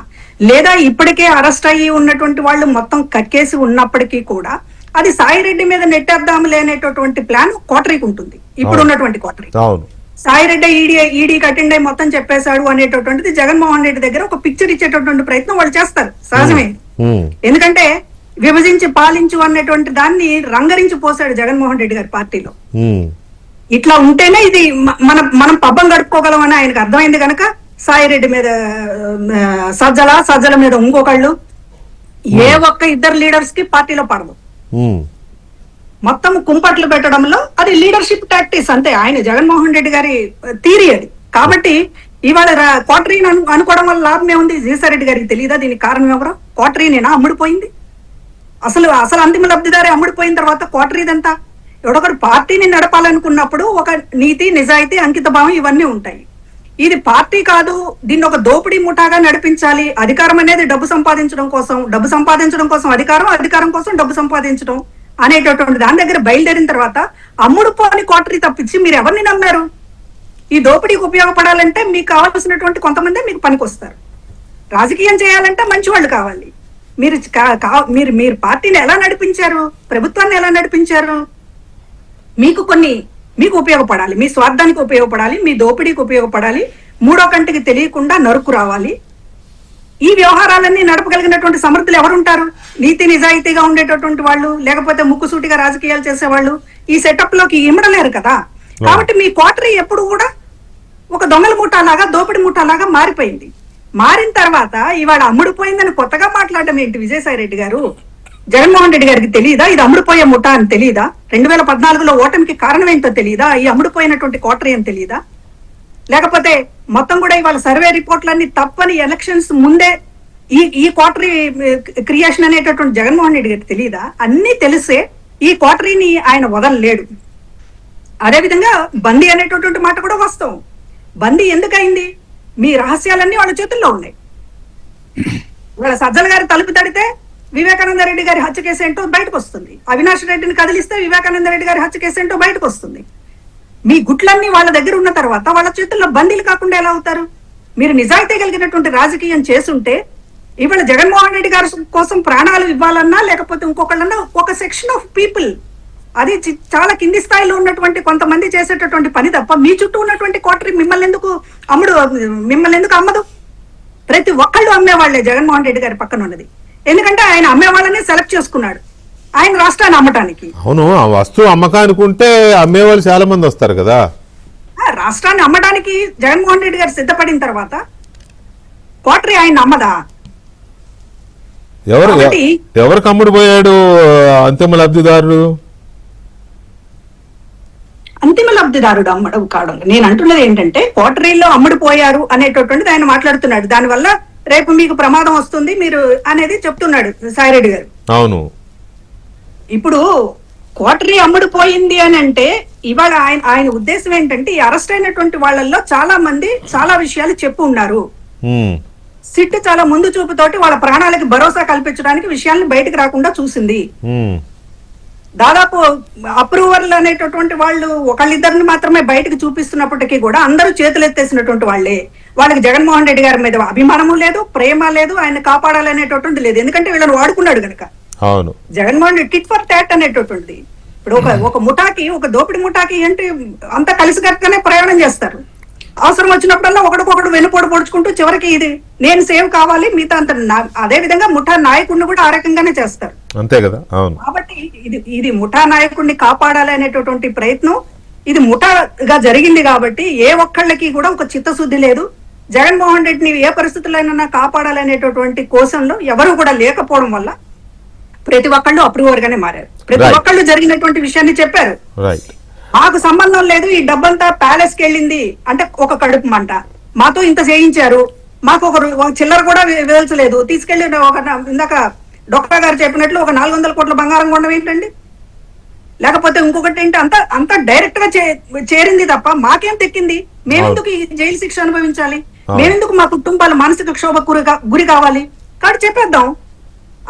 లేదా ఇప్పటికే అరెస్ట్ అయ్యి ఉన్నటువంటి వాళ్ళు మొత్తం కక్కేసి ఉన్నప్పటికీ కూడా అది సాయిరెడ్డి మీద నెట్టేద్దాములే అనేటటువంటి ప్లాన్ కోటరీకి ఉంటుంది. ఇప్పుడు ఉన్నటువంటి కోటరీ అవును. సాయిరెడ్డి ఈడీకి అటెండ్ అయ్యి మొత్తం చెప్పేశాడు అనేటటువంటిది జగన్మోహన్ రెడ్డి దగ్గర ఒక పిక్చర్ ఇచ్చేటటువంటి ప్రయత్నం వాళ్ళు చేస్తారు, సహజమే. ఎందుకంటే విభజించి పాలించు అనేటువంటి దాన్ని రంగరించి పోసాడు జగన్మోహన్ రెడ్డి గారి పార్టీలో. ఇట్లా ఉంటేనే ఇది మనం పబ్బం గడుపుకోగలం అని ఆయనకు అర్థమైంది కనుక సాయిరెడ్డి మీద సజ్జల మీద ఇంకొకళ్ళు ఏ ఒక్క ఇద్దరు లీడర్స్ కి పార్టీలో పడదు. మొత్తం కుంపట్లు పెట్టడంలో అది లీడర్షిప్ టాక్టిక్స్ అంతే. ఆయన జగన్మోహన్ రెడ్డి గారి థీరీ అది. కాబట్టి ఇవాళ కోటరీని అనుకోవడం వల్ల లాభమే ఉంది. జీసారెడ్డి గారికి తెలియదా దీనికి కారణం ఎవరో? కోటరీనేనా అమ్ముడుపోయింది? అసలు అంతిమ లబ్ధిదారి అమ్ముడిపోయిన తర్వాత కోటరీదంతా ఎవడొకడు పార్టీని నడపాలనుకున్నప్పుడు ఒక నీతి, నిజాయితీ, అంకిత భావం ఇవన్నీ ఉంటాయి. ఇది పార్టీ కాదు, దీన్ని ఒక దోపిడీ ముఠాగా నడిపించాలి. అధికారం అనేది డబ్బు సంపాదించడం కోసం అధికారం కోసం డబ్బు సంపాదించడం అనేటటువంటి దాని దగ్గర బయలుదేరిన తర్వాత అమ్ముడు పోని కోటరీ తప్పించి మీరు ఎవరిని నమ్మారు? ఈ దోపిడీకి ఉపయోగపడాలంటే మీకు కావాల్సినటువంటి కొంతమంది మీకు పనికొస్తారు. రాజకీయం చేయాలంటే మంచి వాళ్ళు కావాలి. మీరు పార్టీని ఎలా నడిపించారు? ప్రభుత్వాన్ని ఎలా నడిపించారు? మీకు ఉపయోగపడాలి, మీ స్వార్థానికి ఉపయోగపడాలి, మీ దోపిడీకి ఉపయోగపడాలి, మూడో కంటికి తెలియకుండా నరుకు రావాలి. ఈ వ్యవహారాలన్నీ నడపగలిగినటువంటి సమర్థులు ఎవరుంటారు? నీతి నిజాయితీగా ఉండేటటువంటి వాళ్ళు, లేకపోతే ముక్కుసూటిగా రాజకీయాలు చేసేవాళ్ళు ఈ సెటప్ లోకి ఇమ్మడలేరు కదా. కాబట్టి మీ కోటరీ ఎప్పుడు కూడా ఒక దొంగల ముఠాలాగా, దోపిడి ముఠాలాగా మారిపోయింది. మారిన తర్వాత ఇవాళ అమ్ముడుపోయిందని కొత్తగా మాట్లాడడం ఏంటి విజయసాయి రెడ్డి గారు? జగన్మోహన్ రెడ్డి గారికి తెలియదా ఇది అమ్ముడుపోయే ముఠా అని? తెలియదా 2014లో ఓటమికి కారణం ఏంటో తెలియదా? ఈ అమ్ముడుపోయినటువంటి కోటరీ అని తెలియదా? లేకపోతే మొత్తం కూడా ఇవాళ సర్వే రిపోర్ట్లన్నీ తప్పని ఎలక్షన్స్ ముందే ఈ కోటరీ క్రియేషన్ అనేటటువంటి జగన్మోహన్ రెడ్డి గారికి తెలియదా? అన్ని తెలిసే ఈ కోటరీని ఆయన వదలలేడు. అదేవిధంగా బందీ అనేటటువంటి మాట కూడా వాస్తవం. బందీ ఎందుకయింది? మీ రహస్యాలన్నీ వాళ్ళ చేతుల్లో ఉన్నాయి. వాళ్ళ సజ్జల గారి తలుపు తడితే వివేకానంద రెడ్డి గారి హత్య కేసు ఏంటో బయటకు వస్తుంది. అవినాష్ రెడ్డిని కదిలిస్తే వివేకానంద రెడ్డి గారి హత్య కేసు ఏంటో బయటకు వస్తుంది. మీ గుట్లన్నీ వాళ్ళ దగ్గర ఉన్న తర్వాత వాళ్ళ చేతుల్లో బందీలు కాకుండా ఎలా అవుతారు? మీరు నిజాయితీ కలిగినటువంటి రాజకీయం చేసుంటే ఇవాళ జగన్మోహన్ రెడ్డి గారి కోసం ప్రాణాలు ఇవ్వాలన్నా లేకపోతే ఇంకొకళ్ళన్నా ఒక సెక్షన్ ఆఫ్ పీపుల్, అది చాలా కింది స్థాయిలో ఉన్నటువంటి కొంతమంది చేసేటటువంటి పని తప్ప మీ చుట్టూ ఉన్నటువంటి కోటరీ మిమ్మల్ని ఎందుకు అమ్మదు? ప్రతి ఒక్కళ్ళు అమ్మేవాళ్లే జగన్మోహన్ రెడ్డి గారి పక్కన ఉన్నది. ఎందుకంటే ఆయన అమ్మేవాళ్ళని సెలెక్ట్ చేసుకున్నాడు ఆయన రాష్ట్రాన్ని అమ్మటానికి. అవును, ఆ వస్తువు అమ్మకానికి ఉంటే అమ్మేవాళ్ళు చాలా మంది వస్తారు కదా. రాష్ట్రాన్ని అమ్మడానికి జగన్మోహన్ రెడ్డి గారు సిద్ధపడిన తర్వాత కోటరీ ఆయన అమ్మదా? ఎవరికి అమ్ముడు పోయాడు అంతిమ లబ్ధిదారుడు? అంతిమ లబ్ధిదారుడు అమ్మడం కావడం. నేను అంటున్నది ఏంటంటే కోటరీలో అమ్ముడు పోయారు అనేటటువంటిది ఆయన మాట్లాడుతున్నాడు. దానివల్ల రేపు మీకు ప్రమాదం వస్తుంది మీరు అనేది చెప్తున్నాడు సాయిరెడ్డి గారు. అవును. ఇప్పుడు కోటరీ అమ్ముడు పోయింది అని అంటే ఇవాళ ఆయన ఉద్దేశం ఏంటంటే ఈ అరెస్ట్ అయినటువంటి వాళ్ళల్లో చాలా మంది చాలా విషయాలు చెప్పు ఉన్నారు. సిట్ చాలా ముందు చూపుతోటి వాళ్ళ ప్రాణాలకి భరోసా కల్పించడానికి విషయాలను బయటకు రాకుండా చూసింది. దాదాపు అప్రూవర్లు అనేటటువంటి వాళ్ళు ఒకళ్ళిద్దరిని మాత్రమే బయటకు చూపిస్తున్నప్పటికీ కూడా అందరూ చేతులు ఎత్తేసినటువంటి వాళ్ళే. వాళ్ళకి జగన్మోహన్ రెడ్డి గారి మీద అభిమానము లేదు, ప్రేమ లేదు, ఆయన కాపాడాలనేటటువంటి లేదు. ఎందుకంటే వీళ్ళని వాడుకున్నాడు కనుక. అవును, Jaganmohan Reddy tit for tat అనేటటువంటిది. ఇప్పుడు ఒక ముఠాకి, ఒక దోపిడి ముఠాకి ఏంటి అంతా కలిసికట్టుగానే ప్రయాణం చేస్తారు. అవసరం వచ్చినప్పుడల్లా ఒకడికొకడు వెనుపోటు పొడుచుకుంటూ చివరికి ఇది నేను సేవ్ కావాలి మిగతా అంత. అదే విధంగా ముఠా నాయకుడిని కూడా ఆ రకంగానే చేస్తారు. అంతే కదా. అవును. కాబట్టి ఇది ముఠా నాయకుడిని కాపాడాలి అనేటటువంటి ప్రయత్నం ఇది ముఠాగా జరిగింది. కాబట్టి ఏ ఒక్కళ్ళకి కూడా ఒక చిత్తశుద్ధి లేదు. జగన్మోహన్ రెడ్డిని ఏ పరిస్థితుల్లో కాపాడాలి అనేటటువంటి కోశంలో ఎవరు కూడా లేకపోవడం వల్ల ప్రతి ఒక్కళ్ళు అప్రూవర్ గానే మారారు. ప్రతి ఒక్కళ్ళు జరిగినటువంటి విషయాన్ని చెప్పారు. మాకు సంబంధం లేదు, ఈ డబ్బంతా ప్యాలెస్ కి వెళ్ళింది అంటే ఒక కడుపు మంట. మాతో ఇంత చేయించారు, మాకు ఒక చిల్లర కూడా వేల్చలేదు. తీసుకెళ్లి ఇందాక డాక్టర్ గారు చెప్పినట్లు ఒక 400 కోట్ల బంగారం కొండం ఏంటండి? లేకపోతే ఇంకొకటి ఏంటి? అంత డైరెక్ట్ గా చేరింది తప్ప మాకేం తెక్కింది? మేమెందుకు ఈ జైలు శిక్ష అనుభవించాలి? మేమెందుకు మా కుటుంబాలు మానసిక క్షోభకు గురి కావాలి? కాబట్టి చెప్పేద్దాం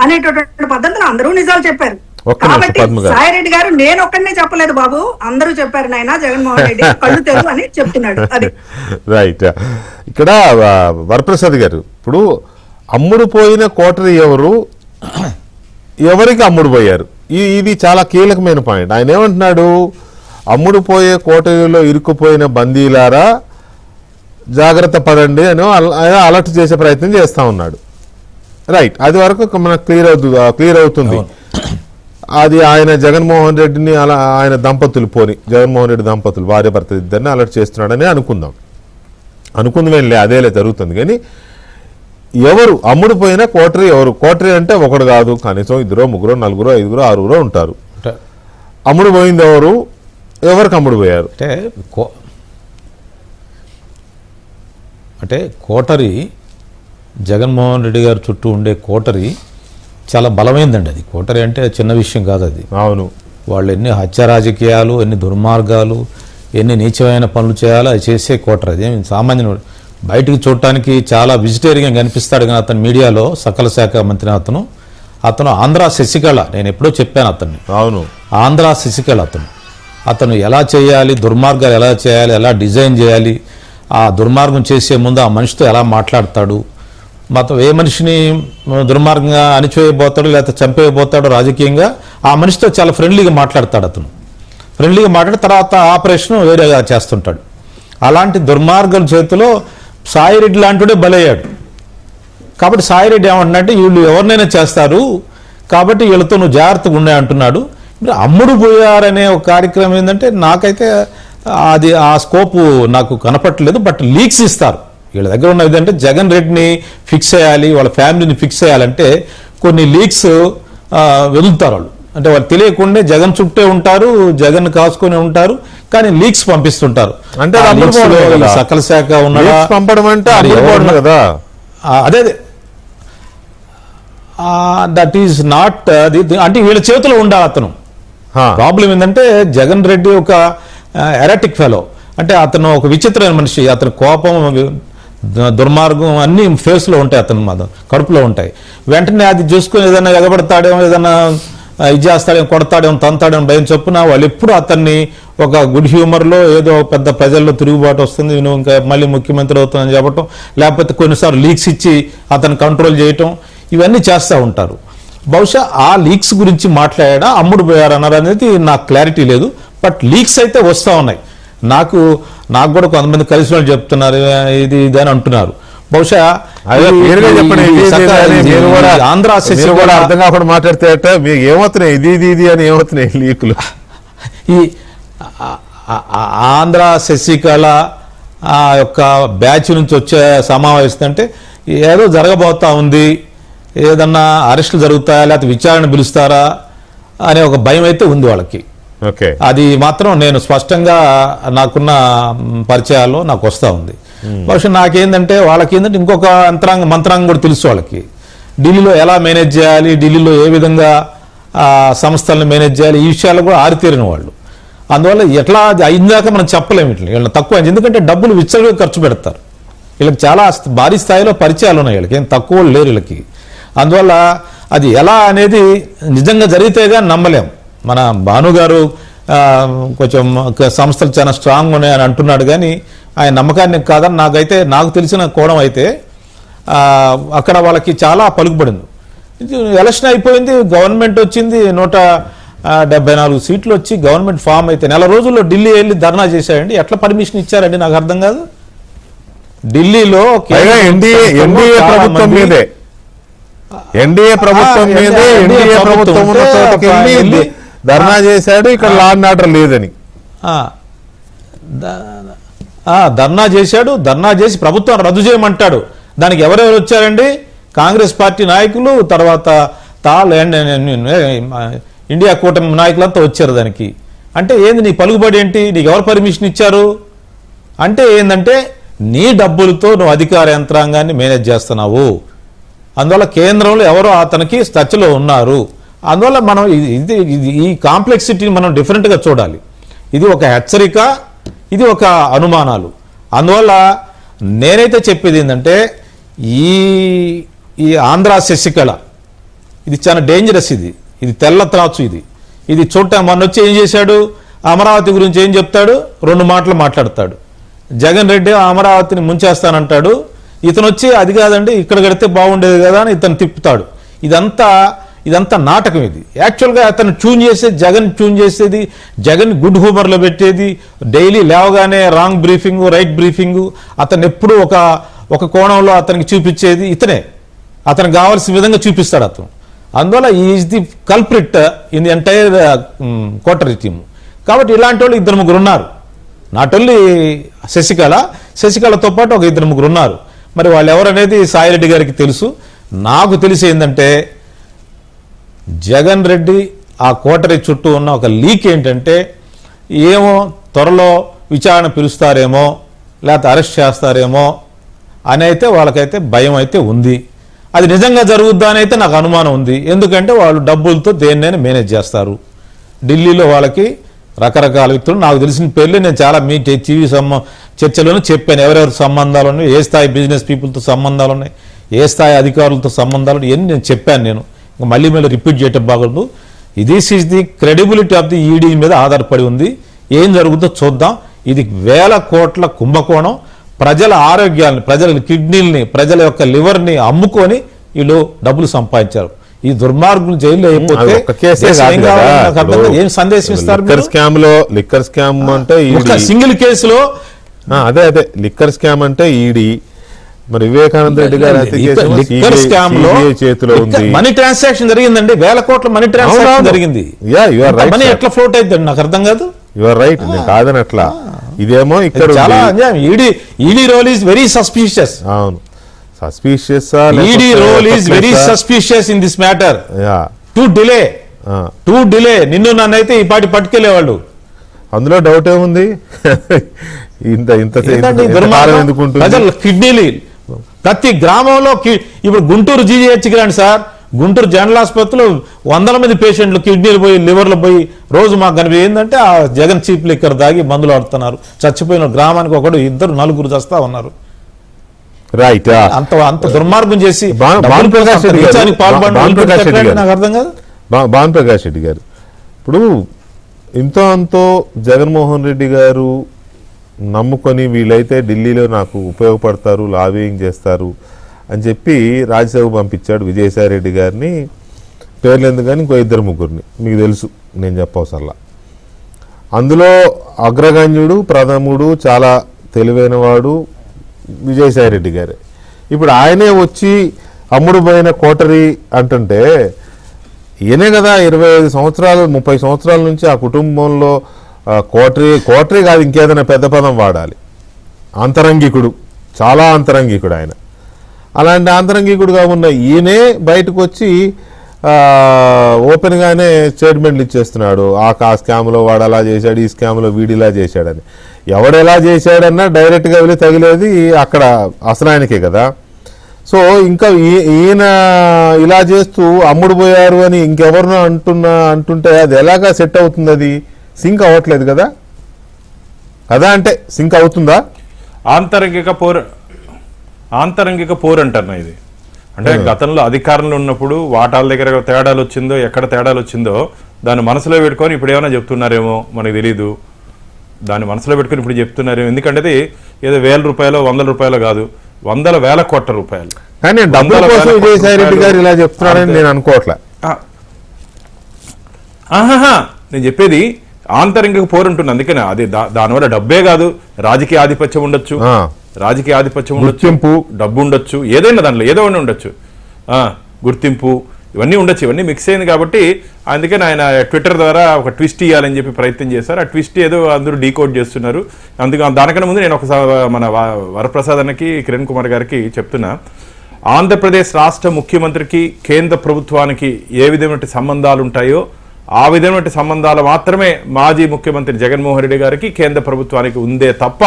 అనేటటువంటి పద్ధతిలో అందరూ నిజాలు చెప్పారు. ఒక్క నిమిషం కాబట్టి పద్మ గారు. సాయిరెడ్డి గారు నేను ఒక్కడనే చెప్పలేదు బాబు, అందరూ చెప్పారు నాయన జగన్మోహన్ రెడ్డి కళ్ళు తెలు అని చెప్తున్నాడు. అది రైట్. ఇక్కడ వరప్రసాద్ గారు, ఇప్పుడు అమ్ముడు పోయిన కోటరీ ఎవరు, ఎవరికి అమ్ముడు పోయారు, ఇది చాలా కీలకమైన పాయింట్. ఆయన ఏమంటున్నాడు, అమ్ముడు పోయే కోటరీలో ఇరుక్కుపోయిన బందీలారా జాగ్రత్త పడండి అని ఆయన అలర్ట్ చేసే ప్రయత్నం చేస్తా ఉన్నాడు. రైట్, అది వరకు మనకు క్లియర్ అవుతుంది. అది ఆయన జగన్మోహన్ రెడ్డిని అలా ఆయన జగన్మోహన్ రెడ్డి దంపతులు భార్య భర్త ఇద్దరిని అలర్ట్ చేస్తున్నాడని అనుకుందామేలే, అదేలే జరుగుతుంది. కానీ ఎవరు అమ్ముడు పోయిన కోటరీ ఎవరు? కోటరీ అంటే ఒకడు కాదు, కనీసం 2, 3, 4, 5, 6 ఉంటారు. అమ్ముడు పోయింది ఎవరు, ఎవరికి అమ్ముడు పోయారు? అంటే కోటరీ జగన్మోహన్ రెడ్డి గారి చుట్టూ ఉండే కోటరీ చాలా బలమైందండి. అది కోటరీ అంటే చిన్న విషయం కాదు అది. అవును, వాళ్ళు ఎన్ని హత్య రాజకీయాలు, ఎన్ని దుర్మార్గాలు, ఎన్ని నీచమైన పనులు చేయాలో అది చేసే కోటరీ. అదేమి సామాన్యుడు బయటికి చూడటానికి చాలా వెజిటేరియన్ కనిపిస్తాడు, కానీ అతను మీడియాలో సకల శాఖ మంత్రి అతను ఆంధ్ర శశికళ. నేను ఎప్పుడో చెప్పాను అతన్ని. అవును, ఆంధ్ర శశికళ అతను ఎలా చేయాలి, దుర్మార్గాలు ఎలా చేయాలి, ఎలా డిజైన్ చేయాలి, ఆ దుర్మార్గం చేసే ముందు ఆ మనిషితో ఎలా మాట్లాడతాడు, మొత్తం ఏ మనిషిని దుర్మార్గంగా అణిచివేయబోతాడు లేకపోతే చంపేయబోతాడు రాజకీయంగా, ఆ మనిషితో చాలా ఫ్రెండ్లీగా మాట్లాడతాడు. అతను ఫ్రెండ్లీగా మాట్లాడి తర్వాత ఆపరేషన్ వేరేగా చేస్తుంటాడు. అలాంటి దుర్మార్గం చేతిలో సాయిరెడ్డి లాంటిడే బలయ్యాడు. కాబట్టి సాయిరెడ్డి ఏమంటున్నాడంటే వీళ్ళు ఎవరినైనా చేస్తారు కాబట్టి వీళ్ళతో నువ్వు జాగ్రత్తగా ఉన్నాయి అంటున్నాడు. మీరు అమ్ముడు పోయారనే ఒక కార్యక్రమం ఏంటంటే నాకైతే అది ఆ స్కోపు నాకు కనపట్టలేదు. బట్ లీక్స్ ఇస్తారు వీళ్ళ దగ్గర ఉన్నది అంటే జగన్ రెడ్డిని ఫిక్స్ చేయాలి, వాళ్ళ ఫ్యామిలీని ఫిక్స్ చేయాలంటే కొన్ని లీక్స్ వెళ్తారు వాళ్ళు. అంటే వాళ్ళు తెలియకుండా జగన్ చుట్టే ఉంటారు, జగన్ కాసుకొని ఉంటారు, కానీ లీక్స్ పంపిస్తుంటారు. అంటే సకల శాఖ ఉన్నాడా పంపడం అంటే కదా, అదే దట్ ఈస్ నాట్ అంటే వీళ్ళ చేతిలో ఉండాలి అతను. ప్రాబ్లం ఏంటంటే జగన్ రెడ్డి ఒక ఎరాటిక్ ఫెలో, అంటే అతను ఒక విచిత్రమైన మనిషి. అతని కోపం, దుర్మార్గం అన్ని ఫేస్లో ఉంటాయి, అతను కడుపులో ఉంటాయి. వెంటనే అది చూసుకొని ఏదైనా ఎగబడతాడేమో, ఏదైనా ఇది చేస్తాడేమో, కొడతాడేమో, తంతాడేమో భయం చొప్పున వాళ్ళు ఎప్పుడు అతన్ని ఒక గుడ్ హ్యూమర్లో ఏదో పెద్ద ప్రజల్లో తిరుగుబాటు వస్తుంది, నువ్వు ఇంకా మళ్ళీ ముఖ్యమంత్రి అవుతుందని చెప్పటం, లేకపోతే కొన్నిసార్లు లీక్స్ ఇచ్చి అతను కంట్రోల్ చేయటం, ఇవన్నీ చేస్తూ ఉంటారు. బహుశా ఆ లీక్స్ గురించి మాట్లాడా అమ్ముడు పోయారన్నారు అనేది నాకు క్లారిటీ లేదు. బట్ లీక్స్ అయితే వస్తూ ఉన్నాయి. నాకు కూడా కొంతమంది కలిసిన వాళ్ళు చెప్తున్నారు ఇది అని అంటున్నారు. బహుశా ఆంధ్ర శశి కూడా అర్థం కాకుండా మాట్లాడితే మీకు ఏమవుతున్నాయి ఇది అని ఏమవుతున్నాయి లీకులు? ఈ ఆంధ్ర శశికళ యొక్క బ్యాచ్ నుంచి వచ్చే సమావేశం అంటే ఏదో జరగబోతా ఉంది, ఏదన్నా అరెస్టులు జరుగుతాయా లేకపోతే విచారణ పిలుస్తారా అనే ఒక భయం అయితే ఉంది వాళ్ళకి. అది మాత్రం నేను స్పష్టంగా నాకున్న పరిచయాల్లో నాకు వస్తూ ఉంది. బహుశా నాకేందంటే వాళ్ళకి ఏంటంటే ఇంకొక మంత్రాంగం కూడా తెలుసు వాళ్ళకి. ఢిల్లీలో ఎలా మేనేజ్ చేయాలి, ఢిల్లీలో ఏ విధంగా సంస్థలను మేనేజ్ చేయాలి, ఈ విషయాలు కూడా ఆరితేరిన వాళ్ళు. అందువల్ల ఎట్లా అయిందాక మనం చెప్పలేము వీళ్ళని తక్కువ, ఎందుకంటే డబ్బులు విచ్చలుగా ఖర్చు పెడతారు. వీళ్ళకి చాలా భారీ స్థాయిలో పరిచయాలు ఉన్నాయి, వీళ్ళకి ఏం తక్కువ లేరు వీళ్ళకి. అందువల్ల అది ఎలా అనేది నిజంగా జరిగితేగా నమ్మలేం. మన భాను గారు కొంచెం సంస్థలు చాలా స్ట్రాంగ్ ఉన్నాయని అంటున్నాడు, కానీ ఆయన నమ్మకాన్ని కాదని నాకు తెలిసిన కోణం అయితే అక్కడ వాళ్ళకి చాలా పలుకుబడింది. ఎలక్షన్ అయిపోయింది, గవర్నమెంట్ వచ్చింది, 174 సీట్లు వచ్చి గవర్నమెంట్ ఫామ్ అయితే నెల రోజుల్లో ఢిల్లీ వెళ్ళి ధర్నా చేశాడండి. ఎట్లా పర్మిషన్ ఇచ్చారండి నాకు అర్థం కాదు. ఢిల్లీలో ఎన్డీఏ ప్రభుత్వం మీదే ధర్నా చేశాడు, ఇక్కడ లా అండ్ ఆర్డర్ లేదని ధర్నా చేసి ప్రభుత్వం రద్దు చేయమంటాడు. దానికి ఎవరెవరు వచ్చారండి? కాంగ్రెస్ పార్టీ నాయకులు, తర్వాత ఇండియా కూటమి నాయకులంతా వచ్చారు దానికి. అంటే ఏంది నీ పలుకుబడి ఏంటి? నీకు ఎవరు పర్మిషన్ ఇచ్చారు? అంటే ఏంటంటే నీ డబ్బులతో నువ్వు అధికార యంత్రాంగాన్ని మేనేజ్ చేస్తున్నావు. అందువల్ల కేంద్రంలో ఎవరో అతనికి టచ్లో ఉన్నారు. అందువల్ల మనం ఈ కాంప్లెక్సిటీని మనం డిఫరెంట్గా చూడాలి. ఇది ఒక హెచ్చరిక, ఇది ఒక అనుమానాలు. అందువల్ల నేనైతే చెప్పేది ఏంటంటే ఈ ఆంధ్ర శశికళ ఇది చాలా డేంజరస్. ఇది తెల్ల త్రాచు. ఇది చూడటం మొన్న వచ్చి ఏం చేశాడు, అమరావతి గురించి ఏం చెప్తాడు, 2 మాటలు మాట్లాడతాడు. జగన్ రెడ్డి అమరావతిని ముంచేస్తానంటాడు, ఇతను వచ్చి అది కాదండి ఇక్కడ కడితే బాగుండేది కదా అని ఇతను తిప్పుతాడు. ఇదంతా నాటకం. ఇది యాక్చువల్గా అతను జగన్ ట్యూన్ చేసేది, జగన్ గుడ్ హ్యూమర్లో పెట్టేది, డైలీ లేవగానే రాంగ్ బ్రీఫింగ్ రైట్ బ్రీఫింగ్, అతను ఎప్పుడు ఒక కోణంలో అతనికి చూపించేది ఇతనే. అతనికి కావాల్సిన విధంగా చూపిస్తాడు అతను. అందువల్ల is the culprit in the entire coterie team. కాబట్టి ఇలాంటి వాళ్ళు 2-3 ఉన్నారు. నాట్ ఓన్లీ శశికళతో పాటు ఒక 2-3 ఉన్నారు. మరి వాళ్ళు ఎవరనేది సాయిరెడ్డి గారికి తెలుసు. నాకు తెలిసి ఏంటంటే జగన్ రెడ్డి ఆ కోటరీ చుట్టూ ఉన్న ఒక లీక్ ఏంటంటే, ఏమో త్వరలో విచారణ పిలుస్తారేమో లేకపోతే అరెస్ట్ చేస్తారేమో అని అయితే వాళ్ళకైతే భయం అయితే ఉంది. అది నిజంగా జరుగుద్దా అని అయితే నాకు అనుమానం ఉంది. ఎందుకంటే వాళ్ళు డబ్బులతో దేన్నైనా మేనేజ్ చేస్తారు. ఢిల్లీలో వాళ్ళకి రకరకాల వ్యక్తులు, నాకు తెలిసిన పేర్లు నేను చాలా మీ టీవీ చర్చలోనే చెప్పాను. ఎవరెవరి సంబంధాలు ఉన్నాయి, ఏ స్థాయి బిజినెస్ పీపుల్తో సంబంధాలు ఉన్నాయి, ఏ స్థాయి అధికారులతో సంబంధాలు ఉన్నాయి, ఇవన్నీ నేను చెప్పాను. నేను మళ్ళీ రిపీట్ చేయటం బాగుండు. This is the credibility of the ED మీద ఆధారపడి ఉంది. ఏం జరుగుతుందో చూద్దాం. ఇది 1000 కోట్ల కుంభకోణం. ప్రజల ఆరోగ్యాన్ని, ప్రజల కిడ్నీల్ని, ప్రజల యొక్క లివర్ని అమ్ముకొని వీళ్ళు డబ్బులు సంపాదించారు. ఈ దుర్మార్గులు జైల్లో అయిపోతే ఏం సందేశం ఇస్తారు? లిక్కర్ స్కామ్ అంటే సింగిల్ కేసులో అదే లిక్కర్ స్కామ్ అంటే ఈడీ. మరి వివేకానంద రెడ్డి గారు లిక్కర్ స్కామ్ లో చేతిలో ఉంది. మనీ ట్రాన్సాక్షన్ జరిగిందండి, 1000 కోట్ల మనీ ట్రాన్సాక్షన్ జరిగింది. మనీ ఎట్లా ఫ్లోట్ అవుతుంది నాకు అర్థం కాదు. యువర్ రైట్, నేను కాదని అట్లా. ఇదేమో ఇక్కడ చాలా ED role is very suspicious. అవును, suspicious. ED role is very suspicious in this matter. To delay నిన్ను నన్నైతే ఈ పాటి పట్టుకెళ్లేవాళ్ళు. అందులో డౌట్ ఏముంది? ప్రజల కిడ్నీలు ప్రతి గ్రామంలో. ఇప్పుడు గుంటూరు జీజీహెచ్కి రండి సార్, గుంటూరు జనరల్ ఆసుపత్రిలో 100 మంది పేషెంట్లు కిడ్నీలు పోయి లివర్లు పోయి రోజు మాకు కనిపి ఏంటంటే ఆ జగన్ చీప్ లిక్కర్ దాగి మందులు ఆడుతున్నారు. చచ్చిపోయిన గ్రామానికి 1, 2, 4 చస్తా ఉన్నారు. రైట్. అంత దుర్మార్గం చేసి నాకు అర్థం కాదు. భాను ప్రకాష్ రెడ్డి గారు ఇప్పుడు అంతో జగన్మోహన్ రెడ్డి గారు నమ్ముకొని వీళ్ళైతే ఢిల్లీలో నాకు ఉపయోగపడతారు, లాబింగ్ చేస్తారు అని చెప్పి రాజ్యసభకు పంపించాడు విజయసాయి రెడ్డి గారిని. పేర్లు ఎందుకు కానీ ఇంకో 2-3 మీకు తెలుసు, నేను చెప్పవసరలా. అందులో అగ్రగణ్యుడు, ప్రథముడు, చాలా తెలివైనవాడు విజయసాయి రెడ్డి గారే. ఇప్పుడు ఆయనే వచ్చి అమ్ముడు పోయిన కోటరీ అంటుంటే ఈయనే కదా 25 సంవత్సరాలు 30 సంవత్సరాల నుంచి ఆ కుటుంబంలో కోటరీ కాదు ఇంకేదైనా పెద్ద పదం వాడాలి, అంతరంగికుడు, చాలా అంతరంగికుడు ఆయన. అలాంటి అంతరంగికుడుగా ఉన్న ఈయనే బయటకు వచ్చి ఓపెన్గానే స్టేట్మెంట్లు ఇచ్చేస్తున్నాడు. ఆ స్కామ్లో వాడు అలా చేశాడు, ఈ స్కామ్లో వీడిలా చేశాడని. ఎవడెలా చేశాడన్నా డైరెక్ట్గా వెళ్ళి తగిలేది అక్కడ అసలు ఆయనకే కదా. సో ఇంకా ఈయన ఇలా చేస్తూ అమ్ముడు పోయారు అని ఇంకెవరినో అంటుంటే అది ఎలాగా సెట్ అవుతుంది? అది సింక్ అవ్వట్లేదు కదా. అంటే సింక్ అవుతుందా? ఆంతరంగిక పోరు అంటారు ఇది. అంటే గతంలో అధికారంలో ఉన్నప్పుడు వాటాల దగ్గర తేడాలు వచ్చిందో, ఎక్కడ తేడాలు వచ్చిందో దాన్ని మనసులో పెట్టుకొని ఇప్పుడు ఏమైనా చెప్తున్నారేమో మనకు తెలీదు. దాన్ని మనసులో పెట్టుకుని ఇప్పుడు చెప్తున్నారేమో. ఎందుకంటే అది ఏదో 1000 రూపాయలు 100 రూపాయలు కాదు, 100,000 కోట్ల రూపాయలు. కానీ డబ్బుల కోసం విజయసాయి రెడ్డి గారు ఇలా చెప్తున్నారని నేను అనుకోవట్లే. నేను చెప్పేది ఆంతరంగిక పోరు ఉంటుంది. అందుకనే అది దానివల్ల డబ్బే కాదు, రాజకీయ ఆధిపత్యం ఉండొచ్చు, డబ్బు ఉండొచ్చు, ఏదైనా దాంట్లో ఏదో ఉండొచ్చు, గుర్తింపు, ఇవన్నీ ఉండొచ్చు. ఇవన్నీ మిక్స్ అయింది కాబట్టి అందుకని ఆయన ట్విట్టర్ ద్వారా ఒక ట్విస్ట్ ఇవ్వాలని చెప్పి ప్రయత్నం చేశారు. ఆ ట్విస్ట్ ఏదో అందరూ డీకోడ్ చేస్తున్నారు. దానికన్నా ముందు నేను మన వరప్రసాద్ అన్నకి, కిరణ్ కుమార్ గారికి చెప్తున్నా, ఆంధ్రప్రదేశ్ రాష్ట్ర ముఖ్యమంత్రికి కేంద్ర ప్రభుత్వానికి ఏ విధమైన సంబంధాలు ఉంటాయో ఆ విధమైన సంబంధాలు మాత్రమే మాజీ ముఖ్యమంత్రి జగన్మోహన్ రెడ్డి గారికి కేంద్ర ప్రభుత్వానికి ఉందే తప్ప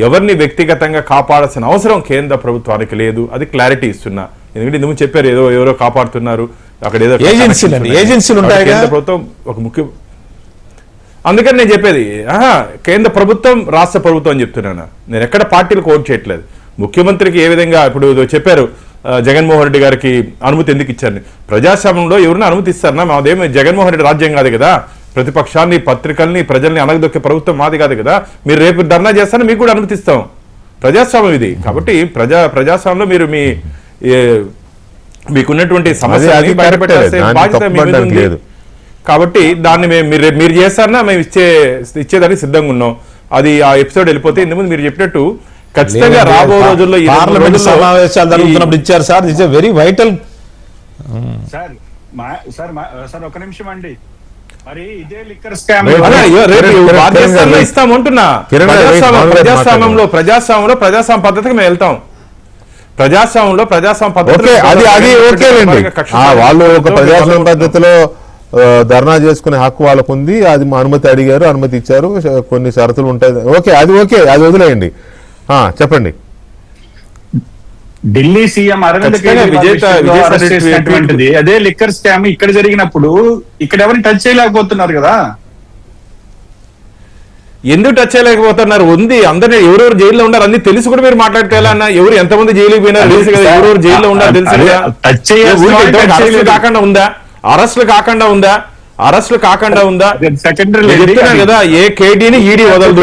ఎవరిని వ్యక్తిగతంగా కాపాడాల్సిన అవసరం కేంద్ర ప్రభుత్వానికి లేదు. అది క్లారిటీ ఇస్తున్నా. ఎందుకంటే ఇందుకు చెప్పారు ఎవరో కాపాడుతున్నారు, అక్కడ ఏదో ఏజెన్సీలు ఉంటాయి కేంద్ర ప్రభుత్వం ఒక ముఖ్య. అందుకని నేను చెప్పేది కేంద్ర ప్రభుత్వం రాష్ట్ర ప్రభుత్వం అని చెప్తున్నాను. నేను ఎక్కడ పార్టీలు కోట్ చేయట్లేదు. ముఖ్యమంత్రికి ఏ విధంగా ఇప్పుడు చెప్పారు జగన్మోహన్ రెడ్డి గారికి అనుమతి ఎందుకు ఇచ్చారు? ప్రజాస్వామ్యంలో ఎవరిని అనుమతి ఇస్తారన్నా? మాదేమి జగన్మోహన్ రెడ్డి రాజ్యం కాదు కదా, ప్రతిపక్షాన్ని, పత్రికల్ని, ప్రజల్ని అనగదొక్కే ప్రభుత్వం మాది కాదు కదా. మీరు రేపు ధర్నా చేస్తారని మీకు కూడా అనుమతిస్తాం. ప్రజాస్వామ్యం ఇది. కాబట్టి ప్రజాస్వామ్యంలో మీరు మీకున్నటువంటి సమస్యని బయటపెట్టాల్సిన బాధ్యత మీ మీద ఉంది. కాబట్టి దాన్ని మీరు చేస్తారన్నా మేము ఇచ్చేదానికి సిద్ధంగా ఉన్నాం. అది ఆ ఎపిసోడ్ వెళ్ళిపోతే ఇంతకుముందు మీరు చెప్పినట్టు ఖచ్చితంగా రాబో రోజుల్లో పార్లమెంట్ సమావేశాలు జరుగుతున్నప్పుడు ఇచ్చారు sir. It's very vital. Sir ఒక నిమిషం అండి. మరి ఇదే లిక్కర్ స్కామ్ ఇస్తామంటున్నా. ప్రజాస్వామ్యంలో ప్రజాస్వామ్య పద్ధతికి మేము వెళ్తాం. ప్రజాస్వామ్యంలో ప్రజాస్వామ్య పద్ధతి వాళ్ళు ఒక ప్రజాస్వామ్య పద్ధతిలో ధర్నా చేసుకునే హక్కు వాళ్ళకు ఉంది. అది అనుమతి అడిగారు, అనుమతి ఇచ్చారు, కొన్ని షరతులు ఉంటాయి. ఓకే, అది వదిలేయండి. చెప్పండి. ఢిల్లీ సీఎం అరవింద్ కేజ్రీవాల్ అదే లిక్కర్ స్కామ్ ఇక్కడ జరిగినప్పుడు ఇక్కడ ఎవరిని టచ్ చేయలేకపోతున్నారు కదా. ఎందుకు టచ్ చేయలేకపోతున్నారు? ఉంది, అందరినీ ఎవరెవరు జైల్లో ఉన్నారు అన్ని తెలిసి కూడా మీరు మాట్లాడితే ఎలా అన్న? ఎవరు ఎంతమంది జైలుకి పోయినారు తెలుసు కదా, ఎవరెవరు జైల్లో ఉన్నారు తెలుసు కదా. కాకుండా ఉందా? అరెస్టులు కాకుండా ఉందా? అరెస్టులు కాకుండా ఉందా? చెప్తున్నాను కదా, ఏ కేడీని ఈడీ వదలదు,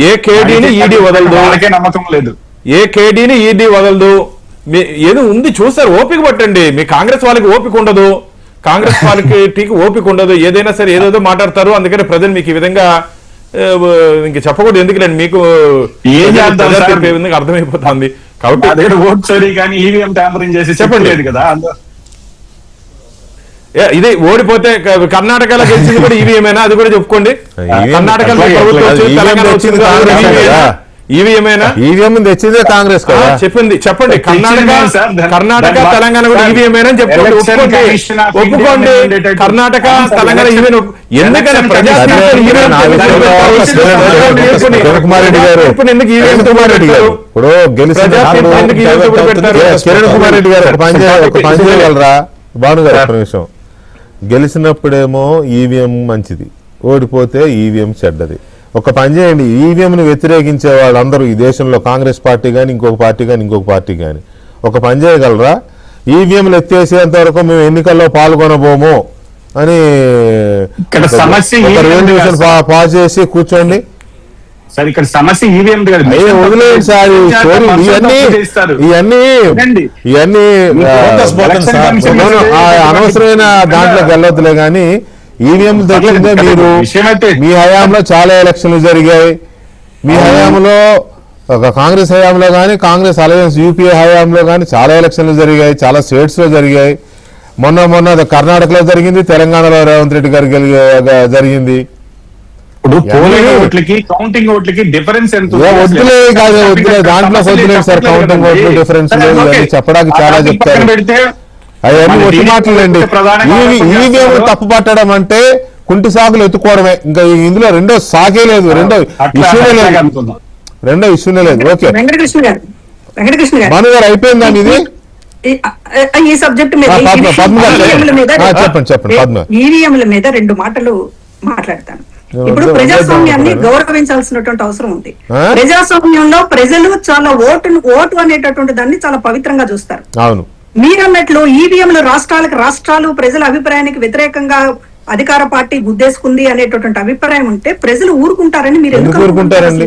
ఏ కేడీని ఈడీ వదలదు, నమ్మకం లేదు, ఏ కేడీని ఈడీ వదలదు. ఏదో ఉంది చూస్తారు, ఓపిక పట్టండి. మీ కాంగ్రెస్ వాళ్ళకి ఓపిక ఉండదు, కాంగ్రెస్ వాళ్ళకి ఓపిక ఉండదు. ఏదైనా సరే ఏదేదో మాట్లాడతారు. అందుకని ప్రజలు మీకు ఈ విధంగా ఇంక చెప్పకూడదు. ఎందుకులేండి, మీకు అర్థమైపోతుంది. కాబట్టి ఓట్ చోరీ కానీ ఈవీఎం ట్యాంపరింగ్ చేసి చెప్పలేదు కదా. ఇది ఓడిపోతే కర్ణాటకలో గెలిచింది కూడా ఈవీఎంఏనా? అది కూడా చెప్పుకోండి. కర్ణాటకలో ప్రభుత్వం వచ్చింది, తెలంగాణ వచ్చింది, ఈవీఎంఏనా? ఈవీఎం తెచ్చిందే కాంగ్రెస్ కదా. చెప్పండి. కర్ణాటక తెలంగాణ కూడా ఈవీఎంఏనా చెప్పుకోండి. ఒప్పుకోండి. కర్ణాటక తెలంగాణ ఈవీఎం. ఎందుకంటే కిరణ్ కుమార్ రెడ్డి గారు ఇప్పుడు గెలిచిన కిరణ్ కుమార్ రెడ్డి గారు ఒక పని చేయగలరా? భానుగారు ఒక్క నిమిషం. గెలిచినప్పుడేమో ఈవీఎం మంచిది, ఓడిపోతే ఈవీఎం చెడ్డది. ఒక పని చేయండి, ఈవీఎంను వ్యతిరేకించే వాళ్ళందరూ ఈ దేశంలో కాంగ్రెస్ పార్టీ కానీ ఇంకొక పార్టీ కానీ ఒక పని చేయగలరా? ఈవీఎంలు ఎత్తేసేంత వరకు మేము ఎన్నికల్లో పాల్గొనబోము అని పాస్ చేసి కూర్చోండి. సార్ ఇక్కడ సమస్య ఈవీఎం వదిలేయండి సార్. ఇవన్నీ అనవసరమైన దాంట్లోకి వెళ్ళొద్దులే కానీ ఈవీఎంలు తగ్గిందే. మీరు మీ హయాంలో చాలా ఎలక్షన్లు జరిగాయి. మీ హయాంలో కాంగ్రెస్ హయాంలో కానీ కాంగ్రెస్ అలయన్స్ యూపీఏ హయాంలో కానీ చాలా ఎలక్షన్లు జరిగాయి, చాలా స్టేట్స్ లో జరిగాయి. మొన్న కర్ణాటకలో జరిగింది, తెలంగాణలో రేవంత్ రెడ్డి గారికి జరిగింది. కౌంటింగ్ ఓట్లకి డిఫరెన్స్ ఎంత? వద్దులే దాంట్లో వద్దులేదు సార్. కౌంటింగ్ ఓట్లు డిఫరెన్స్ చెప్పడానికి చాలా చెప్తారు. అవన్నీ ఒట్టి మాటలండి. ఈవీఎం తప్పు పట్టడం అంటే కుంటి సాకులు ఎత్తుకోవడమే. ఇంకా ఇందులో రెండో సాకే లేదు, రెండో ఇష్యూనే లేదు. ఓకే వెంకటకృష్ణ గారు భాను గారు అయిపోయిందా ఇది? ఈ సబ్జెక్ట్ మీద చెప్పండి. ఈవీఎంల మీద 2 మాటలు మాట్లాడతాను. ఇప్పుడు ప్రజాస్వామ్యాన్ని గౌరవించాల్సినటువంటి అవసరం ఉంది. ప్రజాస్వామ్యంలో ప్రజలు చాలా ఓటు అనేటటువంటి దాన్ని చాలా పవిత్రంగా చూస్తారు. అవును, మీరన్నట్లు ఈవీఎంలు రాష్ట్రాలు ప్రజల అభిప్రాయానికి వ్యతిరేకంగా అధికార పార్టీ గుద్దేసుకుంది అనేటటువంటి అభిప్రాయం ఉంటే ప్రజలు ఊరుకుంటారని మీరు ఎందుకు ఊరుకుంటారండి?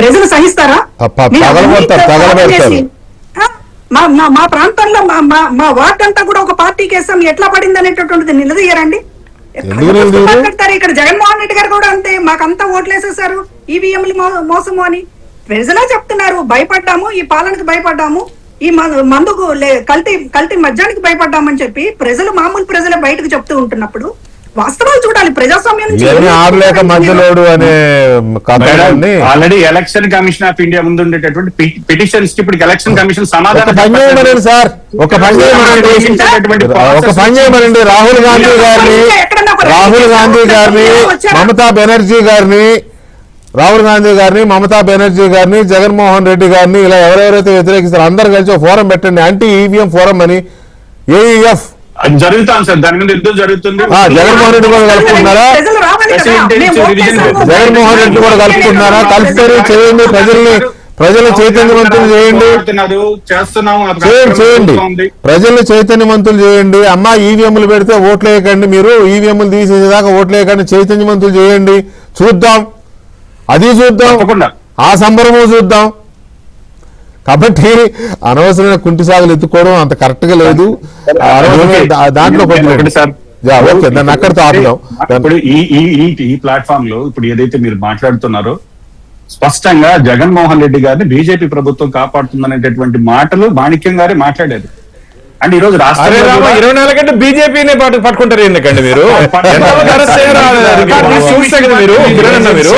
ప్రజలు సహిస్తారా? మా ప్రాంతంలో మా వార్డ్ అంతా కూడా ఒక పార్టీకి వేసాం, ఎట్లా పడింది అనేటటువంటిది నిలదీయరండి. ఇక్కడ జగన్మోహన్ రెడ్డి గారు కూడా అంతే, మాకంతా ఓట్లేసేసారు ఈవీఎంలు మోసము అని ప్రజలే చెప్తున్నారు. భయపడ్డాము, ఈ పాలనకు భయపడ్డాము, ఈ మందుకు కల్తీ మద్యానికి భయపడ్డామని చెప్పి ప్రజలు, మామూలు ప్రజలే బయటకు చెప్తూ ఉంటున్నప్పుడు వాస్తవాలు చూడాలి. ప్రజాస్వామ్యం already election commission of India ముందు ఉండేటటువంటి పిటిషన్స్ కి ఇప్పుడు ఎలక్షన్ కమిషన్ సమాధానం సార్ ఒక పని చేయమనండి. రాహుల్ గాంధీ గారిని మమతా బెనర్జీ గారిని జగన్మోహన్ రెడ్డి గారిని ఇలా ఎవరెవరైతే వ్యతిరేకిస్తారో అందరు కలిసి ఒక ఫోరం పెట్టండి, యాంటీ ఈవీఎం ఫోరం అని. ఏఈఎఫ్ జరుగుతాం సార్, దాని మీద యుద్ధం జరుగుతుంది. జగన్మోహన్ రెడ్డి కూడా కలుపుకుంటున్నారా? కలిపితే చేయండి, ప్రజలు చైతన్యవంతులు చేయండి, చేస్తున్నాం, చేయండి. ప్రజలు చైతన్యవంతులు చేయండి. అమ్మా ఈవీఎంలు పెడితే ఓట్లు వేయకండి, మీరు ఈవీఎంలు తీసేదాకా ఓట్లు వేయకండి, చైతన్యవంతులు చేయండి. చూద్దాం, అది చూద్దాం, ఆ సంబరము చూద్దాం. కాబట్టి అనవసరమైన కుంటి సాగులు ఎత్తుకోవడం అంత కరెక్ట్ గా లేదు. దాంట్లో ఓకే, దాన్ని అక్కడితో ఆపుదాం. ఇప్పుడు ఈ ప్లాట్ఫామ్ లో ఇప్పుడు ఏదైతే మీరు మాట్లాడుతున్నారో స్పష్టంగా జగన్మోహన్ రెడ్డి గారిని బీజేపీ ప్రభుత్వం కాపాడుతుందనేటటువంటి మాటలు మాణిక్యం గారే మాట్లాడారు. అంటే ఈ రోజు రాష్ట్రంలో 24 గంటలు బీజేపీనే పట్టుకుంటారు ఎందుకండి మీరు?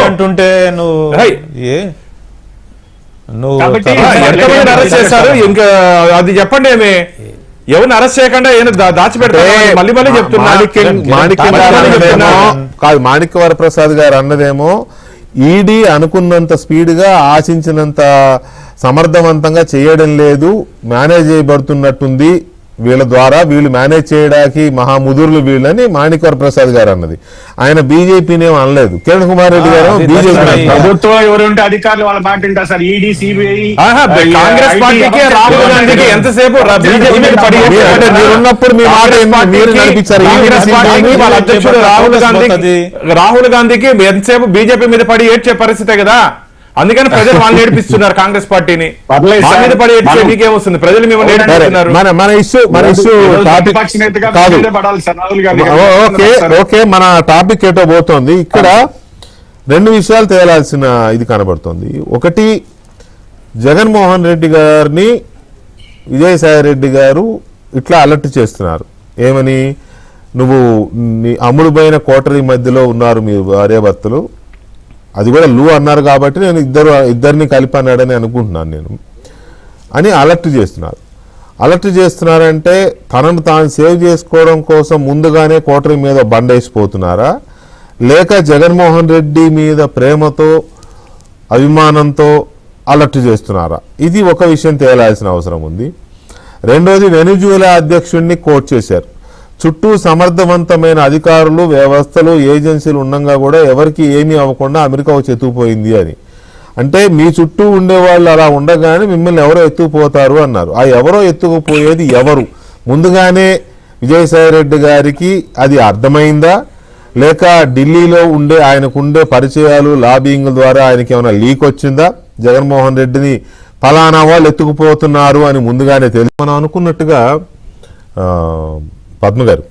అంటుంటే ఎంతమంది అరెస్ట్ చేశారు ఇంకా అది చెప్పండి. ఏమి ఎవరిని అరెస్ట్ చేయకుండా దాచిపెడతారు? మళ్ళీ మళ్ళీ చెప్తున్నా, కాదు, మాణిక్య వరప్రసాద్ గారు అన్నదేమో ఈడీ అనుకున్నంత స్పీడ్ గా ఆశించినంత సమర్థవంతంగా చేయడం లేదు, మేనేజ్ చేయబడుతున్నట్టుంది, వీళ్ళ ద్వారా వీళ్ళు మేనేజ్ చేయడానికి మహాముదుర్లు వీళ్ళని మాణిక్య వరప్రసాద్ గారు అన్నది. ఆయన బీజేపీని అనలేదు. కిరణ్ కుమార్ రెడ్డి గారు బీజేపీ ప్రభుత్వం ఎవరుంటే అధికారులు వాళ్ళ మాట వింటారు సార్. ఈడీ, సిబిఐ, కాంగ్రెస్ పార్టీకి రాహుల్ గాంధీకి ఎంతసేపు మీరున్నప్పుడు మీ మాట మీరు నడిపించారు. అధ్యక్షుడు రాహుల్ గాంధీకి ఎంతసేపు బీజేపీ మీద పడి ఏడ్చే పరిస్థితే కదా. అందుకని ప్రజలు వాళ్ళు నేర్పిస్తున్నారు కాంగ్రెస్ పార్టీని. మీద పడి ఏడ్చే మీకేమొస్తుంది? ప్రజలు మిమ్మల్ని నేర్పిస్తున్నారు. ఓకే, మన టాపిక్ ఏటో పోతోంది. ఇక్కడ రెండు విషయాలు తేలాల్సిన ఇది కనబడుతుంది. ఒకటి, జగన్మోహన్ రెడ్డి గారిని విజయసాయి రెడ్డి గారు ఇట్లా అలర్ట్ చేస్తున్నారు. ఏమని? నువ్వు అమ్ముడుపోయిన కోటరీ మధ్యలో ఉన్నారు మీరు భార్యాభర్తలు, అది కూడా లూ అన్నారు కాబట్టి నేను ఇద్దరిని కలిపి అన్నాడని అనుకుంటున్నాను నేను అని అలర్ట్ చేస్తున్నారు. అలర్ట్ చేస్తున్నారంటే తనను తాను సేవ్ చేసుకోవడం కోసం ముందుగానే కోటరీ మీద బండేసిపోతున్నారా, లేక జగన్మోహన్ రెడ్డి మీద ప్రేమతో అభిమానంతో అలర్ట్ చేస్తున్నారా? ఇది ఒక విషయం తేలాల్సిన అవసరం ఉంది. రెండోది, వెనిజులా అధ్యక్షుడిని కోట్ చేశారు. చుట్టూ సమర్థవంతమైన అధికారులు, వ్యవస్థలు, ఏజెన్సీలు ఉండగా కూడా ఎవరికి ఏమీ అవ్వకుండా అమెరికా వచ్చి ఎత్తుకుపోయింది అని. అంటే మీ చుట్టూ ఉండేవాళ్ళు అలా ఉండగానే మిమ్మల్ని ఎవరో ఎత్తుకుపోతారు అన్నారు. ఆ ఎవరో ఎత్తుకుపోయేది ఎవరు? ముందుగానే విజయసాయి రెడ్డి గారికి అది అర్థమైందా, లేక ఢిల్లీలో ఉండే ఆయనకుండే పరిచయాలు, లాబింగ్ ద్వారా ఆయనకి ఏమైనా లీక్ వచ్చిందా? జగన్మోహన్ రెడ్డిని ఫలానా వాళ్ళు ఎత్తుకుపోతున్నారు అని ముందుగానే తెలిసి మనం అనుకున్నట్టుగా పద్మ గారు,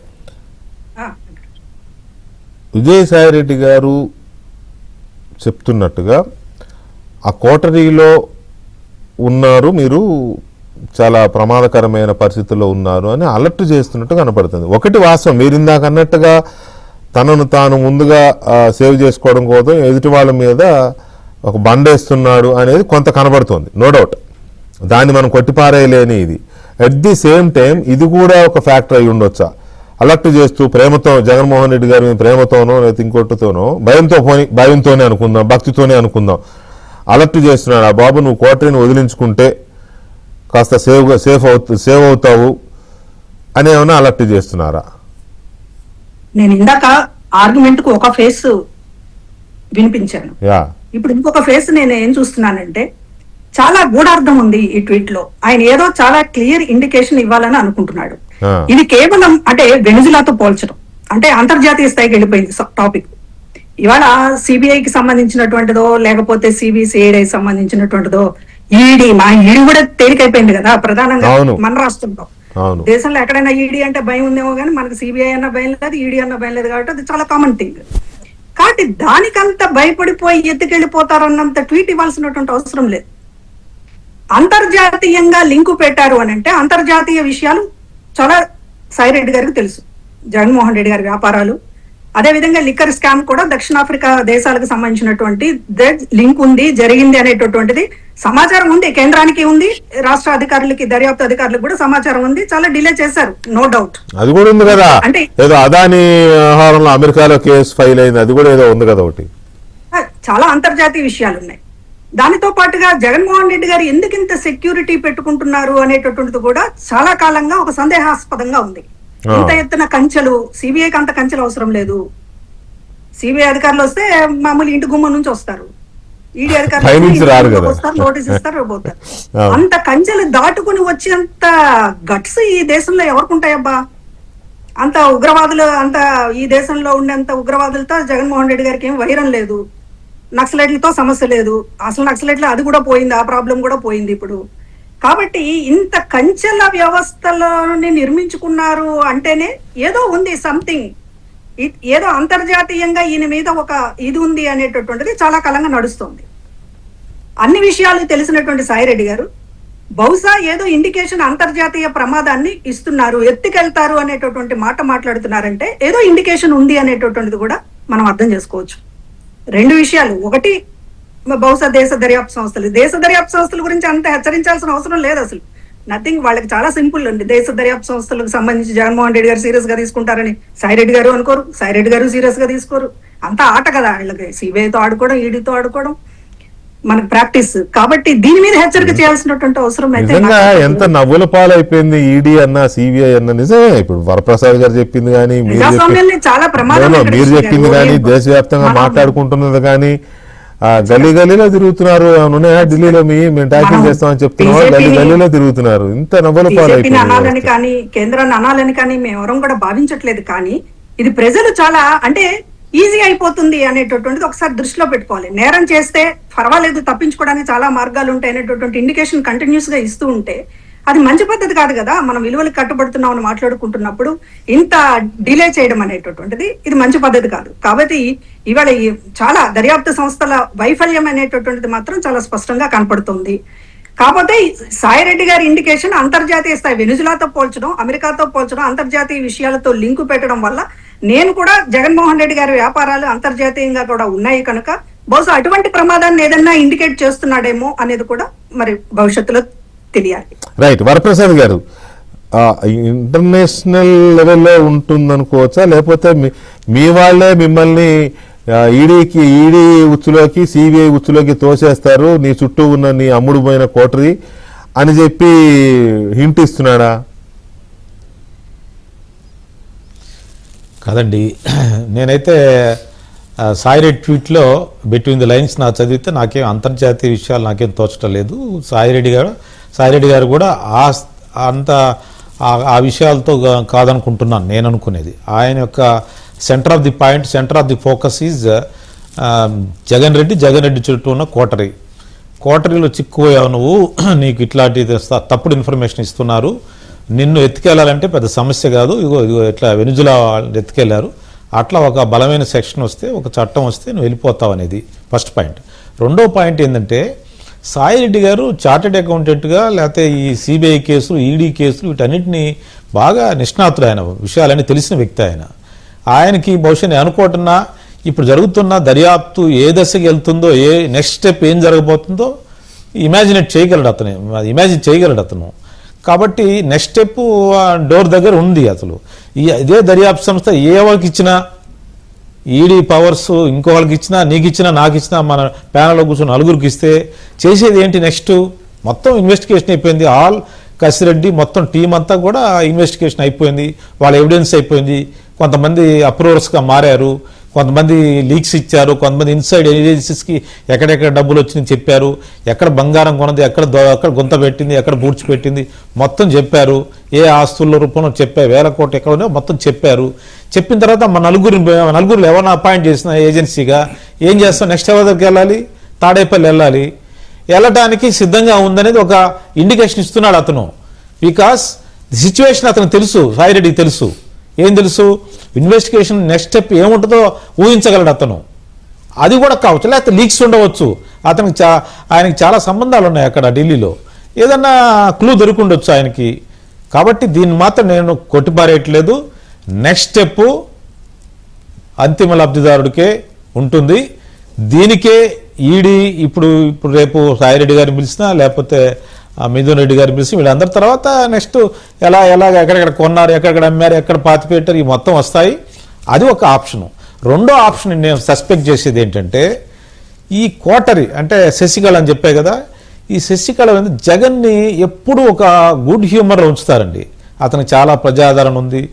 విజయసాయి రెడ్డి గారు చెప్తున్నట్టుగా ఆ కోటరీలో ఉన్నారు, మీరు చాలా ప్రమాదకరమైన పరిస్థితుల్లో ఉన్నారు అని అలర్ట్ చేస్తున్నట్టు కనపడుతుంది. ఒకటి వాస్తవం, మీరు ఇందాక అన్నట్టుగా తనను తాను ముందుగా సేవ్ చేసుకోవడం కోసం ఎదుటి వాళ్ళ మీద ఒక బండేస్తున్నాడు అనేది కొంత కనబడుతుంది, నో డౌట్. దాన్ని మనం కొట్టిపారేయలేని ఇది. అట్ ది సేమ్ టైం ఇది కూడా ఒక ఫ్యాక్టర్ అయి ఉండొచ్చా? అలర్ట్ చేస్తూ ప్రేమతో, జగన్మోహన్ రెడ్డి గారి మీద ప్రేమతోనో లేకపోతే ఇంకొకటితోనో, భయంతోనే అనుకుందాం, భక్తితోనే అనుకుందాం, అలర్ట్ చేస్తున్నాడు. ఆ బాబు నువ్వు కోటరీని వదిలించుకుంటే కాస్త సేవ్ అవుతావు అని ఏమైనా అలర్ట్ చేస్తున్నారా? నేను ఇందాక ఆర్గ్యుమెంట్ కు ఒక ఫేస్ వినిపించాను. ఇప్పుడు ఇంకొక ఫేస్ నేను ఏం చూస్తున్నానంటే, చాలా గూఢార్థం ఉంది ఈ ట్వీట్ లో. ఆయన ఏదో చాలా క్లియర్ ఇండికేషన్ ఇవ్వాలని అనుకుంటున్నాడు. ఇది కేవలం అంటే వెనిజులాతో పోల్చడం అంటే అంతర్జాతీయ స్థాయికి వెళ్ళిపోయింది టాపిక్. ఇవాళ సిబిఐకి సంబంధించినటువంటిదో లేకపోతే సిబిసిఐడి సంబంధించినటువంటిదో, ఈడీ కూడా తేలికైపోయింది కదా ప్రధానంగా మన రాష్ట్రంలో. దేశంలో ఎక్కడైనా ఈడీ అంటే భయం ఉందేమో కానీ మనకు సిబిఐ అన్న భయం లేదు, ఈడీ అన్న భయం లేదు. కాబట్టి అది చాలా కామన్ థింగ్. కాబట్టి దానికంత భయపడిపోయి ఎత్తుకెళ్ళిపోతారన్నంత ట్వీట్ ఇవ్వాల్సినటువంటి అవసరం లేదు. అంతర్జాతీయంగా లింకు పెట్టారు అని అంటే అంతర్జాతీయ విషయాలు చాలా సాయి రెడ్డి గారికి తెలుసు. జగన్మోహన్ రెడ్డి గారి వ్యాపారాలు, అదేవిధంగా లిక్కర్ స్కామ్ కూడా దక్షిణాఫ్రికా దేశాలకు సంబంధించినటువంటి లింక్ ఉంది, జరిగింది అనేటటువంటిది సమాచారం ఉంది. కేంద్రానికి ఉంది, రాష్ట్ర అధికారులకి, దర్యాప్తు అధికారులకు కూడా సమాచారం ఉంది. చాలా డిలే చేశారు, నో డౌట్. అది కూడా ఉంది కదా, అంటే ఏదో అదాని వ్యవహారంలో అమెరికాలో కేసు ఫైల్ అయింది, అది కూడా ఏదో ఉంది కదా ఒకటి. చాలా అంతర్జాతీయ విషయాలు ఉన్నాయి. దానితో పాటుగా జగన్మోహన్ రెడ్డి గారు ఎందుకు ఇంత సెక్యూరిటీ పెట్టుకుంటున్నారు అనేటటువంటిది కూడా చాలా కాలంగా ఒక సందేహాస్పదంగా ఉంది. ఇంత ఎత్తున కంచెలు, సిబిఐకి అంత కంచెలు అవసరం లేదు. సిబిఐ అధికారులు వస్తే మామూలు ఇంటి గుమ్మం నుంచి వస్తారు. ఈడీ పైనుంచి రారు కదా. వస్తారు, నోటీస్ ఇస్తారు, పోతారు. అవును. అంత కంచెలు దాటుకుని వచ్చేంత గట్స్ ఈ దేశంలో ఎవరికి ఉంటాయబ్బా? అంత ఉగ్రవాదులు, అంత ఈ దేశంలో ఉండేంత ఉగ్రవాదులతో జగన్మోహన్ రెడ్డి గారికి ఏం వైరం లేదు, నక్సలైట్లతో సమస్య లేదు. అసలు నక్సలైట్లు అది కూడా పోయింది, ఆ ప్రాబ్లం కూడా పోయింది ఇప్పుడు. కాబట్టి ఇంత కంచెల వ్యవస్థలని నిర్మించుకున్నారు అంటేనే ఏదో ఉంది, సంథింగ్, ఏదో అంతర్జాతీయంగా ఈయన మీద ఒక ఇది ఉంది అనేటటువంటిది చాలా కాలంగా నడుస్తుంది. అన్ని విషయాలు తెలిసినటువంటి సాయిరెడ్డి గారు బహుశా ఏదో ఇండికేషన్ అంతర్జాతీయ ప్రమాదాన్ని ఇస్తున్నారు, ఎత్తుకెళ్తారు అనేటటువంటి మాట మాట్లాడుతున్నారంటే ఏదో ఇండికేషన్ ఉంది అనేటటువంటిది కూడా మనం అర్థం చేసుకోవచ్చు. రెండు విషయాలు, ఒకటి బహుశా దేశ దర్యాప్తు సంస్థల గురించి అంత హెచ్చరించాల్సిన అవసరం లేదు. అసలు నథింగ్, వాళ్ళకి చాలా సింపుల్ అండి. దేశ దర్యాప్తు సంస్థలకు సంబంధించి జగన్మోహన్ రెడ్డి గారు సీరియస్ గా తీసుకుంటారని సాయిరెడ్డి గారు అనుకోరు, సాయిరెడ్డి గారు సీరియస్ గా తీసుకోరు. అంతా ఆట కదా వీళ్ళకి, సిబిఐతో ఆడుకోవడం, ఈడీతో ఆడుకోవడం మనకు ప్రాక్టీస్. కాబట్టి దీని మీద హెచ్చరిక చేయాల్సినటువంటి అవసరం అయితే నిజంగా ఎంత నవ్వుల పాలైపోయింది ఈడీ అన్న సిబిఐ అన్న. నిజమే, ఇప్పుడు వరప్రసాద్ గారు చెప్పింది కానీ, ప్రజాస్వామ్యాన్ని చాలా ప్రమాదం మీరు చెప్పింది కానీ, దేశవ్యాప్తంగా మాట్లాడుకుంటున్నది కానీ, గల్లీ గల్లీలో తిరుగుతున్నారు. అవునున్నాయా ఢిల్లీలో మేము ట్యాకింగ్ చేస్తామని చెప్తున్నారు, గల్లీలో తిరుగుతున్నారు. ఇంత నవ్వుల పాలైపోయింది. అనాలని కానీ, కేంద్రాన్ని అనాలని కానీ మేము ఎవరం కూడా భావించట్లేదు. కానీ ఇది ప్రజలు చాలా అంటే ఈజీ అయిపోతుంది అనేటటువంటిది ఒకసారి దృష్టిలో పెట్టుకోవాలి. నేరం చేస్తే పర్వాలేదు, తప్పించుకోవడానికి చాలా మార్గాలు ఉంటాయి అనేటటువంటి ఇండికేషన్ కంటిన్యూస్ గా ఇస్తూ ఉంటే అది మంచి పద్ధతి కాదు కదా. మనం విలువలకు కట్టుబడుతున్నాం అని మాట్లాడుకుంటున్నప్పుడు ఇంత డిలే చేయడం అనేటటువంటిది ఇది మంచి పద్ధతి కాదు. కాబట్టి ఇవాళ చాలా దర్యాప్తు సంస్థల వైఫల్యం అనేటటువంటిది మాత్రం చాలా స్పష్టంగా కనపడుతుంది. కాకపోతే సాయిరెడ్డి గారి ఇండికేషన్ అంతర్జాతీయ స్థాయి, వెనుజులాతో పోల్చడం, అమెరికాతో పోల్చడం, అంతర్జాతీయ విషయాలతో లింకు పెట్టడం వల్ల నేను కూడా జగన్మోహన్ రెడ్డి గారి వ్యాపారాలు అంతర్జాతీయంగా కూడా ఉన్నాయి కనుక బహుశా అటువంటి ప్రమాదాన్ని ఏదన్నా ఇండికేట్ చేస్తున్నాడేమో అనేది కూడా మరి భవిష్యత్తులో తెలియాలి. రైట్. వరప్రసాద్ గారు, ఇంటర్నేషనల్ లెవెల్లో ఉంటుందనుకోవచ్చా, లేకపోతే మీ వాళ్ళే మిమ్మల్ని ఈడీ ఉచ్చులోకి, సిబిఐ ఉచ్చులోకి తోసేస్తారు, నీ చుట్టూ ఉన్న నీ అమ్ముడు పోయిన కోటరీ అని చెప్పి హింట్ ఇస్తున్నాడా? కాదండి, నేనైతే సాయిరెడ్డి ట్వీట్లో బిట్వీన్ ది లైన్స్ నాకు చదివితే నాకేం అంతర్జాతీయ విషయాలు నాకేం తోచడం లేదు. సాయిరెడ్డి గారు కూడా అంత ఆ విషయాలతో కాదనుకుంటున్నాను నేను అనుకునేది. ఆయన యొక్క centre of the point, centre of the focus is Jagan Reddy చుట్టూ ఉన్న కోటరీలో చిక్కుపోయావు నువ్వు, నీకు ఇట్లాంటి తప్పుడు ఇన్ఫర్మేషన్ ఇస్తున్నారు, నిన్ను ఎత్తుకెళ్ళాలంటే పెద్ద సమస్య కాదు, ఇగో ఇట్లా వెనుజులా వాళ్ళని ఎత్తుకెళ్లారు, అట్లా ఒక బలమైన సెక్షన్ వస్తే, ఒక చట్టం వస్తే నువ్వు వెళ్ళిపోతావు అనేది ఫస్ట్ పాయింట్. రెండో పాయింట్ ఏంటంటే సాయిరెడ్డి గారు చార్టెడ్ అకౌంటెంట్గా, లేకపోతే ఈ సిబిఐ కేసులు, ఈడీ కేసులు వీటన్నిటిని బాగా నిష్ణాతుడు, ఆయన విషయాలన్నీ తెలిసిన వ్యక్తి. ఆయనకి బహుశా నేను అనుకుంటున్నా ఇప్పుడు జరుగుతున్న దర్యాప్తు ఏ దశకి వెళ్తుందో, ఏ నెక్స్ట్ స్టెప్ ఏం జరగబోతుందో ఇమాజిన్ చేయగలడు అతను. కాబట్టి నెక్స్ట్ స్టెప్ డోర్ దగ్గర ఉంది. అసలు ఇదే దర్యాప్తు సంస్థ ఏ వాళ్ళకి ఇచ్చినా, ఈడీ పవర్స్ ఇంకో వాళ్ళకి ఇచ్చినా, నీకు ఇచ్చినా, నాకు ఇచ్చినా, మన ప్యానల్లో కూర్చొని నలుగురికి ఇస్తే చేసేది ఏంటి? నెక్స్ట్ మొత్తం ఇన్వెస్టిగేషన్ అయిపోయింది. ఆల్ కసిరెడ్డి మొత్తం టీం అంతా కూడా ఇన్వెస్టిగేషన్ అయిపోయింది, వాళ్ళ ఎవిడెన్స్ అయిపోయింది. కొంతమంది అప్రూవర్స్గా మారారు, కొంతమంది లీక్స్ ఇచ్చారు, కొంతమంది ఇన్సైడ్ ఏజెన్సీస్కి ఎక్కడెక్కడ డబ్బులు వచ్చింది చెప్పారు, ఎక్కడ బంగారం కొన్నది, ఎక్కడ గుంత పెట్టింది, ఎక్కడ పూడ్చిపెట్టింది మొత్తం చెప్పారు. ఏ ఆస్తుల రూపంలో చెప్పారు, 1000 కోట్లు ఎక్కడ ఉన్నాయో మొత్తం చెప్పారు. చెప్పిన తర్వాత మా నలుగురు ఎవరిని అపాయింట్ చేసిన ఏజెన్సీగా ఏం చేస్తాం, నెక్స్ట్ ఎవరి దగ్గరికి వెళ్ళాలి, తాడేపల్లి వెళ్ళాలి, వెళ్ళటానికి సిద్ధంగా ఉందనేది ఒక ఇండికేషన్ ఇస్తున్నాడు అతను. బికాస్ ది సిచ్యువేషన్ అతను తెలుసు, సాయిరెడ్డికి తెలుసు. ఏం తెలుసు? ఇన్వెస్టిగేషన్ నెక్స్ట్ స్టెప్ ఏముంటుందో ఊహించగలడు అతను. అది కూడా కావచ్చు, లేకపోతే లీక్స్ ఉండవచ్చు. ఆయనకి చాలా సంబంధాలు ఉన్నాయి అక్కడ ఢిల్లీలో, ఏదన్నా క్లూ దొరికిండొచ్చు ఆయనకి. కాబట్టి దీన్ని మాత్రం నేను కొట్టిపారేయట్లేదు. నెక్స్ట్ స్టెప్ అంతిమ లబ్ధిదారుడికే ఉంటుంది. దీనికే ఈడీ ఇప్పుడు రేపు సాయిరెడ్డి గారిని పిలిచినా, లేకపోతే మిథున్ రెడ్డి గారు పిలిచి వీళ్ళందరి తర్వాత నెక్స్ట్ ఎలాగ ఎక్కడెక్కడ కొన్నారు, ఎక్కడెక్కడ అమ్మారు, ఎక్కడ పాతి పెట్టారు, ఈ మొత్తం వస్తాయి. అది ఒక ఆప్షను. రెండో ఆప్షన్ నేను సస్పెక్ట్ చేసేది ఏంటంటే, ఈ కోటరీ అంటే శశికళ అని చెప్పే కదా, ఈ శశికళ జగన్ని ఎప్పుడు ఒక గుడ్ హ్యూమర్లో ఉంచుతారండి. అతనికి చాలా ప్రజాదరణ ఉంది,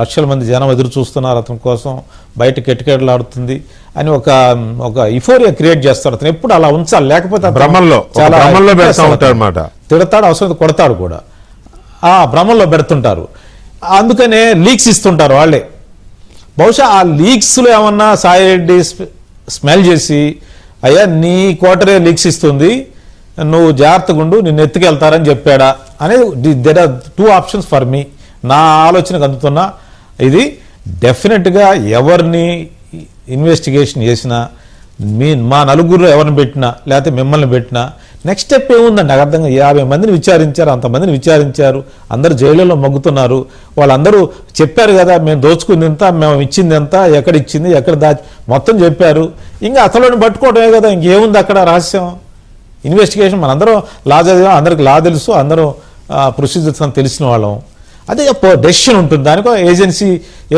లక్షల మంది జనం ఎదురు చూస్తున్నారు అతని కోసం, బయట కెట్టుకెళ్ళాడుతుంది అని ఒక ఇఫోరియా క్రియేట్ చేస్తాడు. అతను ఎప్పుడు అలా ఉంచాలి, లేకపోతే అతను భ్రమంలో పెడతా ఉంటాడు అన్నమాట. తిడతాడు, అవసరం కొడతాడు కూడా. ఆ భ్రమంలో పెడుతుంటారు. అందుకనే లీక్స్ ఇస్తుంటారు వాళ్ళే. బహుశా ఆ లీక్స్లో ఏమన్నా సాయి రెడ్డి స్మెల్ చేసి, అయ్యా నీ కోటరే లీక్స్ ఇస్తుంది, నువ్వు జాగ్రత్తగా ఉండు, నిన్ను ఎత్తుకెళ్తారని చెప్పాడా అనేది there are 2 options for me. నా ఆలోచనకు అందుతున్నా ఇది డెఫినెట్గా ఎవరిని ఇన్వెస్టిగేషన్ చేసినా, మా నలుగురు ఎవరిని పెట్టినా లేకపోతే మిమ్మల్ని పెట్టినా నెక్స్ట్ స్టెప్ ఏముందండి? నాకు అర్థంగా 50 మందిని విచారించారు, అంతమందిని విచారించారు, అందరూ జైలులో మగ్గుతున్నారు. వాళ్ళందరూ చెప్పారు కదా, మేము దోచుకుంది ఎంత, మేము ఇచ్చింది ఎంత, ఎక్కడ ఇచ్చింది, ఎక్కడ దాచి మొత్తం చెప్పారు. ఇంకా అతలోని పట్టుకోవడమే కదా, ఇంకేముంది అక్కడ రహస్యం? ఇన్వెస్టిగేషన్ మనందరం లా చదివాం, అందరికి లా తెలుసు, అందరూ ప్రొసీజర్స్ అని తెలిసిన వాళ్ళం. అదే డెసిషన్ ఉంటుంది, దానికో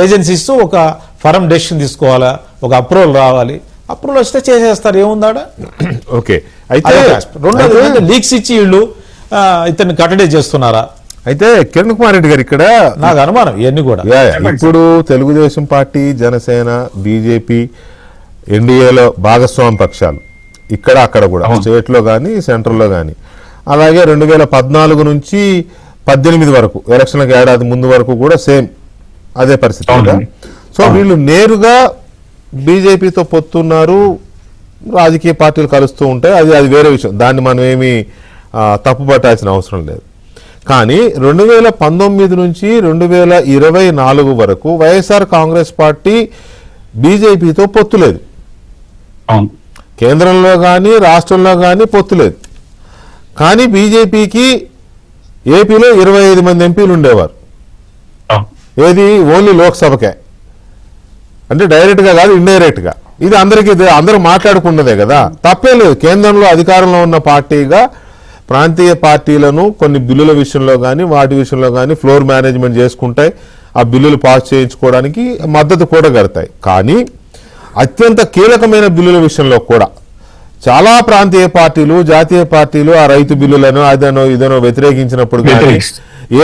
ఏజెన్సీస్ ఒక ఫర్మ్ డెసిషన్ తీసుకోవాలా, ఒక అప్రూవల్ రావాలి, అప్రూవల్ వస్తే చేసేస్తారు, ఏముందాడ. ఓకే, అయితే రెండోది లీక్స్ ఇచ్చి వీళ్ళు ఇతన్ని కట్టడే చేస్తున్నారా? అయితే కిరణ్ కుమార్ రెడ్డి గారు ఇక్కడ నాకు అనుమానం ఇవన్నీ కూడా. ఇప్పుడు తెలుగుదేశం పార్టీ, జనసేన, బీజేపీ, ఎన్డీఏలో భాగస్వామి పక్షాలు ఇక్కడ అక్కడ కూడా స్టేట్ లో కానీ సెంట్రల్ లో కానీ, అలాగే 2014 నుంచి 18 వరకు ఎలక్షన్లకు ఏడాది ముందు వరకు కూడా సేమ్ అదే పరిస్థితి కదా. సో వీళ్ళు నేరుగా బీజేపీతో పొత్తున్నారు, రాజకీయ పార్టీలు కలుస్తూ ఉంటాయి, అది వేరే విషయం, దాన్ని మనం ఏమి తప్పుపట్టాల్సిన అవసరం లేదు. కానీ 2019 నుంచి 2024 వరకు వైఎస్ఆర్ కాంగ్రెస్ పార్టీ బీజేపీతో పొత్తు లేదు. కేంద్రంలో కానీ రాష్ట్రంలో కానీ పొత్తు లేదు. కానీ బీజేపీకి ఏపీలో 25 మంది ఎంపీలు ఉండేవారు. ఏది ఓన్లీ లోక్సభకే, అంటే డైరెక్ట్గా కాదు, ఇండైరెక్ట్గా. ఇది అందరూ మాట్లాడుకున్నదే కదా, తప్పే లేదు. కేంద్రంలో అధికారంలో ఉన్న పార్టీగా ప్రాంతీయ పార్టీలను కొన్ని బిల్లుల విషయంలో కానీ వాటి విషయంలో కానీ ఫ్లోర్ మేనేజ్మెంట్ చేసుకుంటాయి, ఆ బిల్లులు పాస్ చేయించుకోవడానికి మద్దతు కూడా కడతాయి. కానీ అత్యంత కీలకమైన బిల్లుల విషయంలో కూడా చాలా ప్రాంతీయ పార్టీలు, జాతీయ పార్టీలు ఆ రైతు బిల్లులను ఇదనో వ్యతిరేకించినప్పుడు కానీ,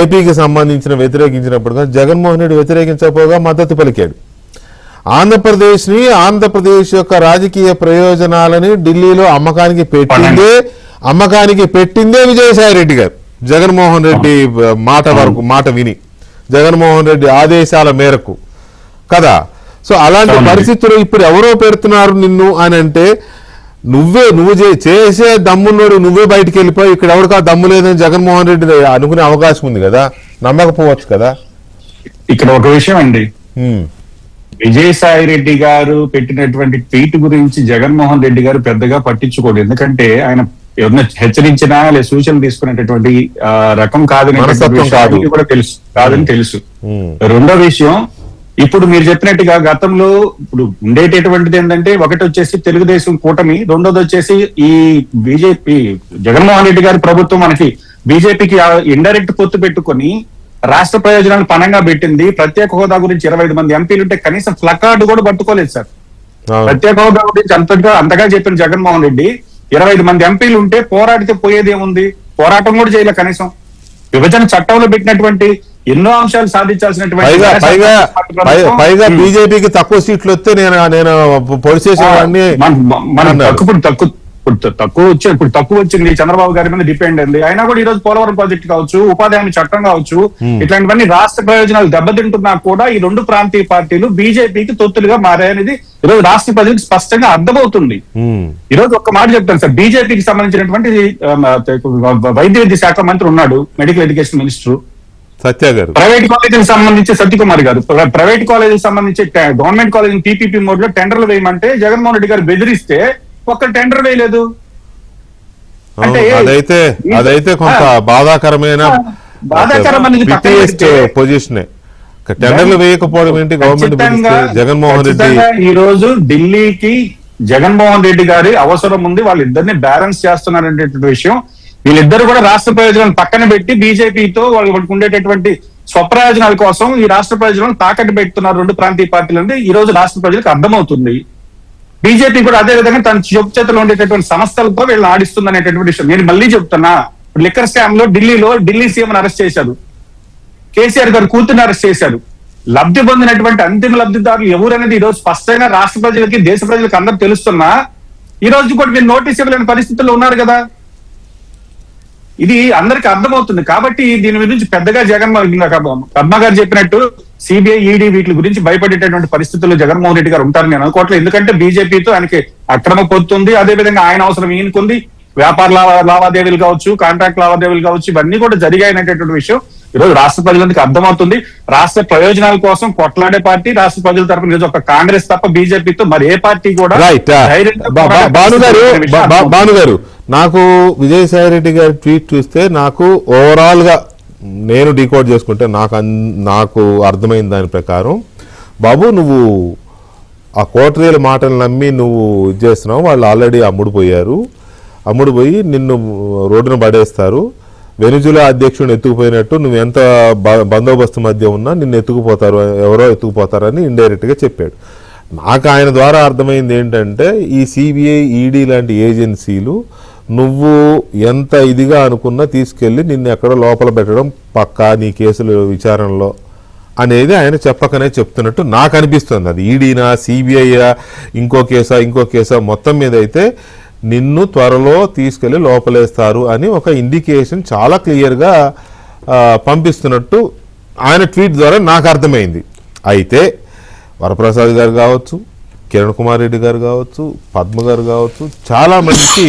ఏపీకి సంబంధించిన వ్యతిరేకించినప్పుడు కానీ జగన్మోహన్ రెడ్డి వ్యతిరేకించకపోగా మద్దతు పలికాడు. ఆంధ్రప్రదేశ్ యొక్క రాజకీయ ప్రయోజనాలని ఢిల్లీలో అమ్మకానికి పెట్టిందే విజయసాయి రెడ్డి గారు. జగన్మోహన్ రెడ్డి మాట విని, జగన్మోహన్ రెడ్డి ఆదేశాల మేరకు కదా. సో అలాంటి పరిస్థితులు ఇప్పుడు ఎవరో పెడుతున్నారు నిన్ను అని అంటే, నువ్వు చేసే దమ్మున్నోడు నువ్వే బయటికి వెళ్ళిపోయి ఇక్కడ ఎవరికా దమ్ము లేదని జగన్మోహన్ రెడ్డి అనుకునే అవకాశం ఉంది కదా, నమ్మకపోవచ్చు కదా. ఇక్కడ ఒక విషయం అండి, విజయసాయి రెడ్డి గారు పెట్టినటువంటి ట్వీట్ గురించి జగన్మోహన్ రెడ్డి గారు పెద్దగా పట్టించుకోడు. ఎందుకంటే ఆయన ఎవరిని హెచ్చరించినా లేదా సూచనలు తీసుకునేటటువంటి రకం కాదని కూడా కాదని తెలుసు. రెండో విషయం, ఇప్పుడు మీరు చెప్పినట్టుగా గతంలో ఇప్పుడు ఉండేటటువంటిది ఏంటంటే, ఒకటి వచ్చేసి తెలుగుదేశం కూటమి, రెండోది వచ్చేసి ఈ బీజేపీ జగన్మోహన్ రెడ్డి గారి ప్రభుత్వం మనకి బీజేపీకి ఇండైరెక్ట్ పొత్తు పెట్టుకొని రాష్ట్ర ప్రయోజనాలు పణంగా పెట్టింది. ప్రత్యేక హోదా గురించి 25 మంది ఎంపీలు ఉంటే కనీసం ప్లకార్డు కూడా పట్టుకోలేదు సార్. ప్రత్యేక హోదా గురించి అంతగా చెప్పిన జగన్మోహన్ రెడ్డి 25 మంది ఎంపీలు ఉంటే పోరాడితే పోయేది ఏముంది, పోరాటం కూడా చేయలే. కనీసం విభజన చట్టంలో పెట్టినటువంటి ఎన్నో అంశాలు సాధించాల్సినటువంటి, పైగా బీజేపీకి తక్కువ సీట్లు వస్తే నేను పొడి చేసేవాడిని. ఇప్పుడు తక్కువ వచ్చింది, చంద్రబాబు గారి మీద డిపెండ్ అయింది. అయినా కూడా ఈ రోజు పోలవరం ప్రాజెక్ట్ కావచ్చు, ఉపాధి హామీ చట్టం కావచ్చు, ఇట్లాంటివన్నీ రాష్ట్ర ప్రయోజనాలు దెబ్బతింటున్నా కూడా ఈ రెండు ప్రాంతీయ పార్టీలు బీజేపీకి తొత్తులుగా మారాయనేది ఈరోజు రాష్ట్ర ప్రజలకు స్పష్టంగా అర్థమవుతుంది. ఈ రోజు ఒక్క మాట చెప్తాను సార్, బీజేపీకి సంబంధించినటువంటి వైద్య విద్య శాఖ మంత్రి ఉన్నాడు, మెడికల్ ఎడ్యుకేషన్ మినిస్టర్ సత్య గారు. ప్రైవేట్ కాలేజీకి సంబంధించి సత్యకుమార్ గారు, ప్రైవేట్ కాలేజీకి సంబంధించి గవర్నమెంట్ కాలేజీ పీపీపీ మోడ్ లో టెండర్లు వేయమంటే జగన్మోహన్ రెడ్డి గారు బెదిరిస్తే ఒక్క టెండర్ వేయలేదు. అంటే అదైతే కొంత బాధాకరమైన పొజిషన్. టెండర్లు వేయకపోవడం ఏంటి గవర్నమెంట్, జగన్మోహన్ రెడ్డి ఈ రోజు ఢిల్లీకి జగన్మోహన్ రెడ్డి గారి అవసరం ఉంది, వాళ్ళిద్దరిని బ్యాలెన్స్ చేస్తున్నారనేటువంటి విషయం. వీళ్ళిద్దరు కూడా రాష్ట్ర ప్రయోజనాలను పక్కన పెట్టి బీజేపీతో వాళ్ళకి ఉండేటటువంటి స్వప్రయోజనాల కోసం ఈ రాష్ట్ర ప్రయోజనాలను తాకట్టు పెడుతున్నారు రెండు ప్రాంతీయ పార్టీలు. ఈ రోజు రాష్ట్ర ప్రజలకు అర్థమవుతుంది. బీజేపీ కూడా అదే విధంగా తన చేతిలో ఉండేటటువంటి సంస్థలతో వీళ్ళని ఆడిస్తుంది అనేటటువంటి విషయం. నేను మళ్ళీ చెప్తున్నా, లిక్కర్ స్కామ్ లో ఢిల్లీ సీఎం అరెస్ట్ చేశారు, కేసీఆర్ గారు కూతుర్ని అరెస్ట్ చేశారు, లబ్ధి పొందినటువంటి అంతిమ లబ్ధిదారులు ఎవరు అనేది ఈ రోజు స్పష్టంగా రాష్ట్ర ప్రజలకి దేశ ప్రజలకి అందరూ తెలుస్తున్నా ఈ రోజు కూడా మీరు నోటీస్ ఇవ్వలేని పరిస్థితుల్లో ఉన్నారు కదా. ఇది అందరికి అర్థమవుతుంది కాబట్టి దీని గురించి పెద్దగా పద్మ గారు చెప్పినట్టు సిబిఐ ఈడీ వీటి గురించి భయపడేటటువంటి పరిస్థితుల్లో జగన్మోహన్ రెడ్డి గారు ఉంటారని నేను అనుకోవట్లేదు. ఎందుకంటే బీజేపీతో ఆయనకి అక్రమ పొత్తుంది, అదేవిధంగా ఆయన అవసరం ఈయనకుంది, వ్యాపార లావాదేవీలు కావచ్చు, కాంట్రాక్ట్ లావాదేవీలు కావచ్చు, ఇవన్నీ కూడా జరిగాయనేటటువంటి విషయం ఈరోజు రాష్ట్ర ప్రజలందరికీ అర్థమవుతుంది. రాష్ట్ర ప్రయోజనాల కోసం కొట్లాడే పార్టీ రాష్ట్ర ప్రజల తరపున ఈరోజు ఒక కాంగ్రెస్ తప్ప బీజేపీతో మరి ఏ పార్టీ కూడా భానుగారు, నాకు విజయసాయి రెడ్డి గారి ట్వీట్ చూస్తే నాకు ఓవరాల్ గా నేను డీకోడ్ చేసుకుంటే నాకు అర్థమైన దాని ప్రకారం, బాబు నువ్వు ఆ కోటరీల మాటలు నమ్మి నువ్వు ఇది చేస్తున్నావు, వాళ్ళు ఆల్రెడీ అమ్ముడుపోయి నిన్ను రోడ్డున పడేస్తారు, వెనుజులా అధ్యక్షుడిని ఎత్తుకుపోయినట్టు నువ్వు ఎంత బందోబస్తు మధ్య ఉన్నా నిన్ను ఎవరో ఎత్తుకుపోతారని ఇండైరెక్ట్ గా చెప్పాడు. నాకు ఆయన ద్వారా అర్థమైంది ఏంటంటే ఈ సిబిఐ ఈడీ లాంటి ఏజెన్సీలు నువ్వు ఎంత ఇదిగా అనుకున్నా తీసుకెళ్లి నిన్ను ఎక్కడో లోపల పెట్టడం పక్కా నీ కేసుల విచారణలో అనేది ఆయన చెప్పకనే చెప్తున్నట్టు నాకు అనిపిస్తుంది. అది ఈడీనా సిబిఐయా ఇంకో కేసా మొత్తం మీద అయితే నిన్ను త్వరలో తీసుకెళ్లి లోపలేస్తారు అని ఒక ఇండికేషన్ చాలా క్లియర్గా పంపిస్తున్నట్టు ఆయన ట్వీట్ ద్వారా నాకు అర్థమైంది. అయితే వరప్రసాద్ గారు కావచ్చు, కిరణ్ కుమార్ రెడ్డి గారు కావచ్చు, పద్మ గారు కావచ్చు, చాలా మందికి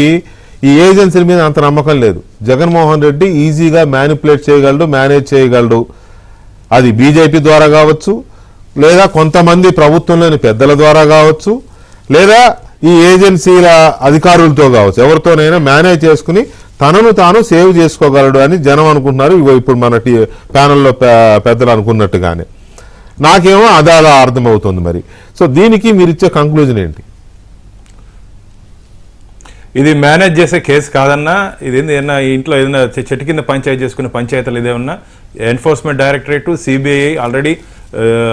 ఈ ఏజెన్సీల మీద అంత నమ్మకం లేదు. జగన్మోహన్ రెడ్డి ఈజీగా మ్యానిపులేట్ చేయగలడు, మేనేజ్ చేయగలడు. అది బీజేపీ ద్వారా కావచ్చు, లేదా కొంతమంది ప్రభుత్వంలోని పెద్దల ద్వారా కావచ్చు, లేదా ఈ ఏజెన్సీల అధికారులతో కావచ్చు, ఎవరితోనైనా మేనేజ్ చేసుకుని తనను తాను సేవ్ చేసుకోగలడు అని జనం అనుకుంటున్నారు. ఇప్పుడు మన ప్యానల్లో పెద్దలు అనుకున్నట్టుగానే నాకేమో అది అలా అర్థమవుతుంది. మరి సో దీనికి మీరు ఇచ్చే కంక్లూజన్ ఏంటి? ఇది మేనేజ్ చేసే కేసు కాదన్నా, ఇది ఏదైనా ఇంట్లో ఏదైనా చెట్టు కింద పంచాయతీ చేసుకునే పంచాయతీలు ఇదేమన్నా ఎన్ఫోర్స్మెంట్ డైరెక్టరేట్ సిబిఐ ఆల్రెడీ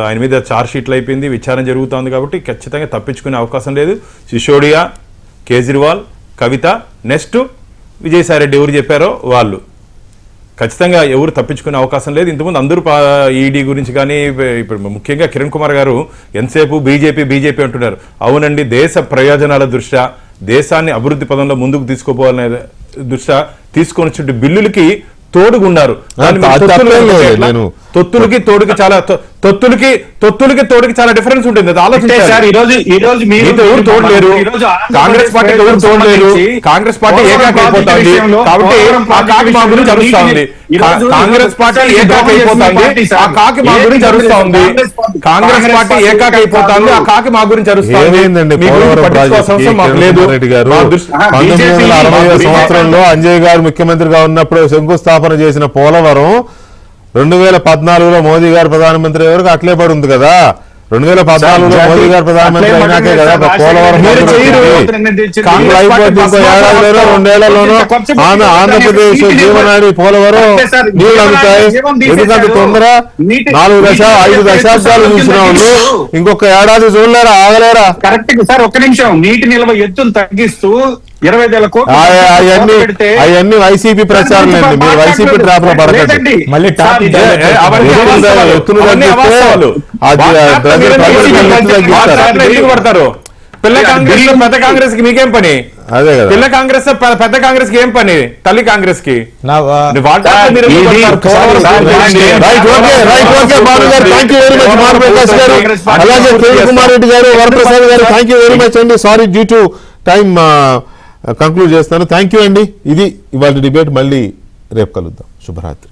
ఆయన మీద ఛార్జ్ షీట్లు అయిపోయింది, విచారణ జరుగుతోంది కాబట్టి ఖచ్చితంగా తప్పించుకునే అవకాశం లేదు. సిసోడియా, కేజ్రీవాల్, కవిత, నెక్స్ట్ విజయసాయి రెడ్డి ఎవరు చెప్పారో వాళ్ళు ఖచ్చితంగా ఎవరు తప్పించుకునే అవకాశం లేదు. ఇంతకుముందు అందరూ ఈడీ గురించి కానీ ఇప్పుడు ముఖ్యంగా కిరణ్ కుమార్ గారు ఎంతసేపు బీజేపీ అంటున్నారు. అవునండి, దేశ ప్రయోజనాల దృష్ట్యా దేశాన్ని అభివృద్ధి పదంలో ముందుకు తీసుకుపోవాలనే దృష్ట్యా తీసుకొని చుట్టూ బిల్లులకి తోడుగున్నారు. తొత్తులకి తోడుకి చాలా డిఫరెన్స్ ఉంటుంది. అది ఆలోచించారు. కాంగ్రెస్ పార్టీ ఎవరు తోడలేరు. కాంగ్రెస్ పార్టీ ఏకాకి అయిపోతుంది కాబట్టి ఆ కాకి మా గురించి అరుస్తా ఉంది. కాంగ్రెస్ పార్టీ ఏకాకి అయిపోతుంది, ఆ కాకి మా గురించి అరుస్తా ఉంది. కాంగ్రెస్ పార్టీ ఏకాకి అయిపోతుంది, ఆ కాకి మా గురించి అరుస్తా ఉంది. సంవత్సరంలో అంజయ్ గారు ముఖ్యమంత్రిగా ఉన్నప్పుడు శంకుస్థాపన చేసిన పోలవరం 2014లో మోదీ గారు ప్రధానమంత్రి వరకు అట్లే పడి ఉంది కదా. 2014లో మోదీ గారు ప్రధానమంత్రి అయినాకే కదా పోలవరం ఏడాదిలోనో 2 ఏళ్లలోనో ఆంధ్రప్రదేశ్ జీవనాడి పోలవరం నీళ్ళు అందుతాయి. ఎందుకంటే తొందర 4 దశాబ్దాలు చూసిన వాళ్ళు ఇంకొక ఏడాది చూడలేరా, ఆగలేరా? కరెక్ట్ సార్, ఒక్క నిమిషం. నీటి నిల్వ ఎత్తును తగ్గిస్తూ 20,000 కోట్లు అవన్నీ వైసీపీ ప్రచారం అండి. మీరు వైసీపీ ట్రాప్ లో పడకండి. మళ్ళీ పడతారు. పిల్ల కాంగ్రెస్ పెద్ద కాంగ్రెస్ కి మీకేం పని? అదే కదా, పిల్ల కాంగ్రెస్ పెద్ద కాంగ్రెస్ కి ఏం పని? తల్లి కాంగ్రెస్ కి అలాగే కిరణ్ కుమార్ రెడ్డి గారు, వరప్రసాద్ గారు, థ్యాంక్ యూ వెరీ మచ్ అండి. Sorry due to time conclude చేస్తాను. థ్యాంక్ యూ అండి. ఇది ఇవాళ డిబేట్. మళ్ళీ రేపు కలుద్దాం. శుభరాత్రి.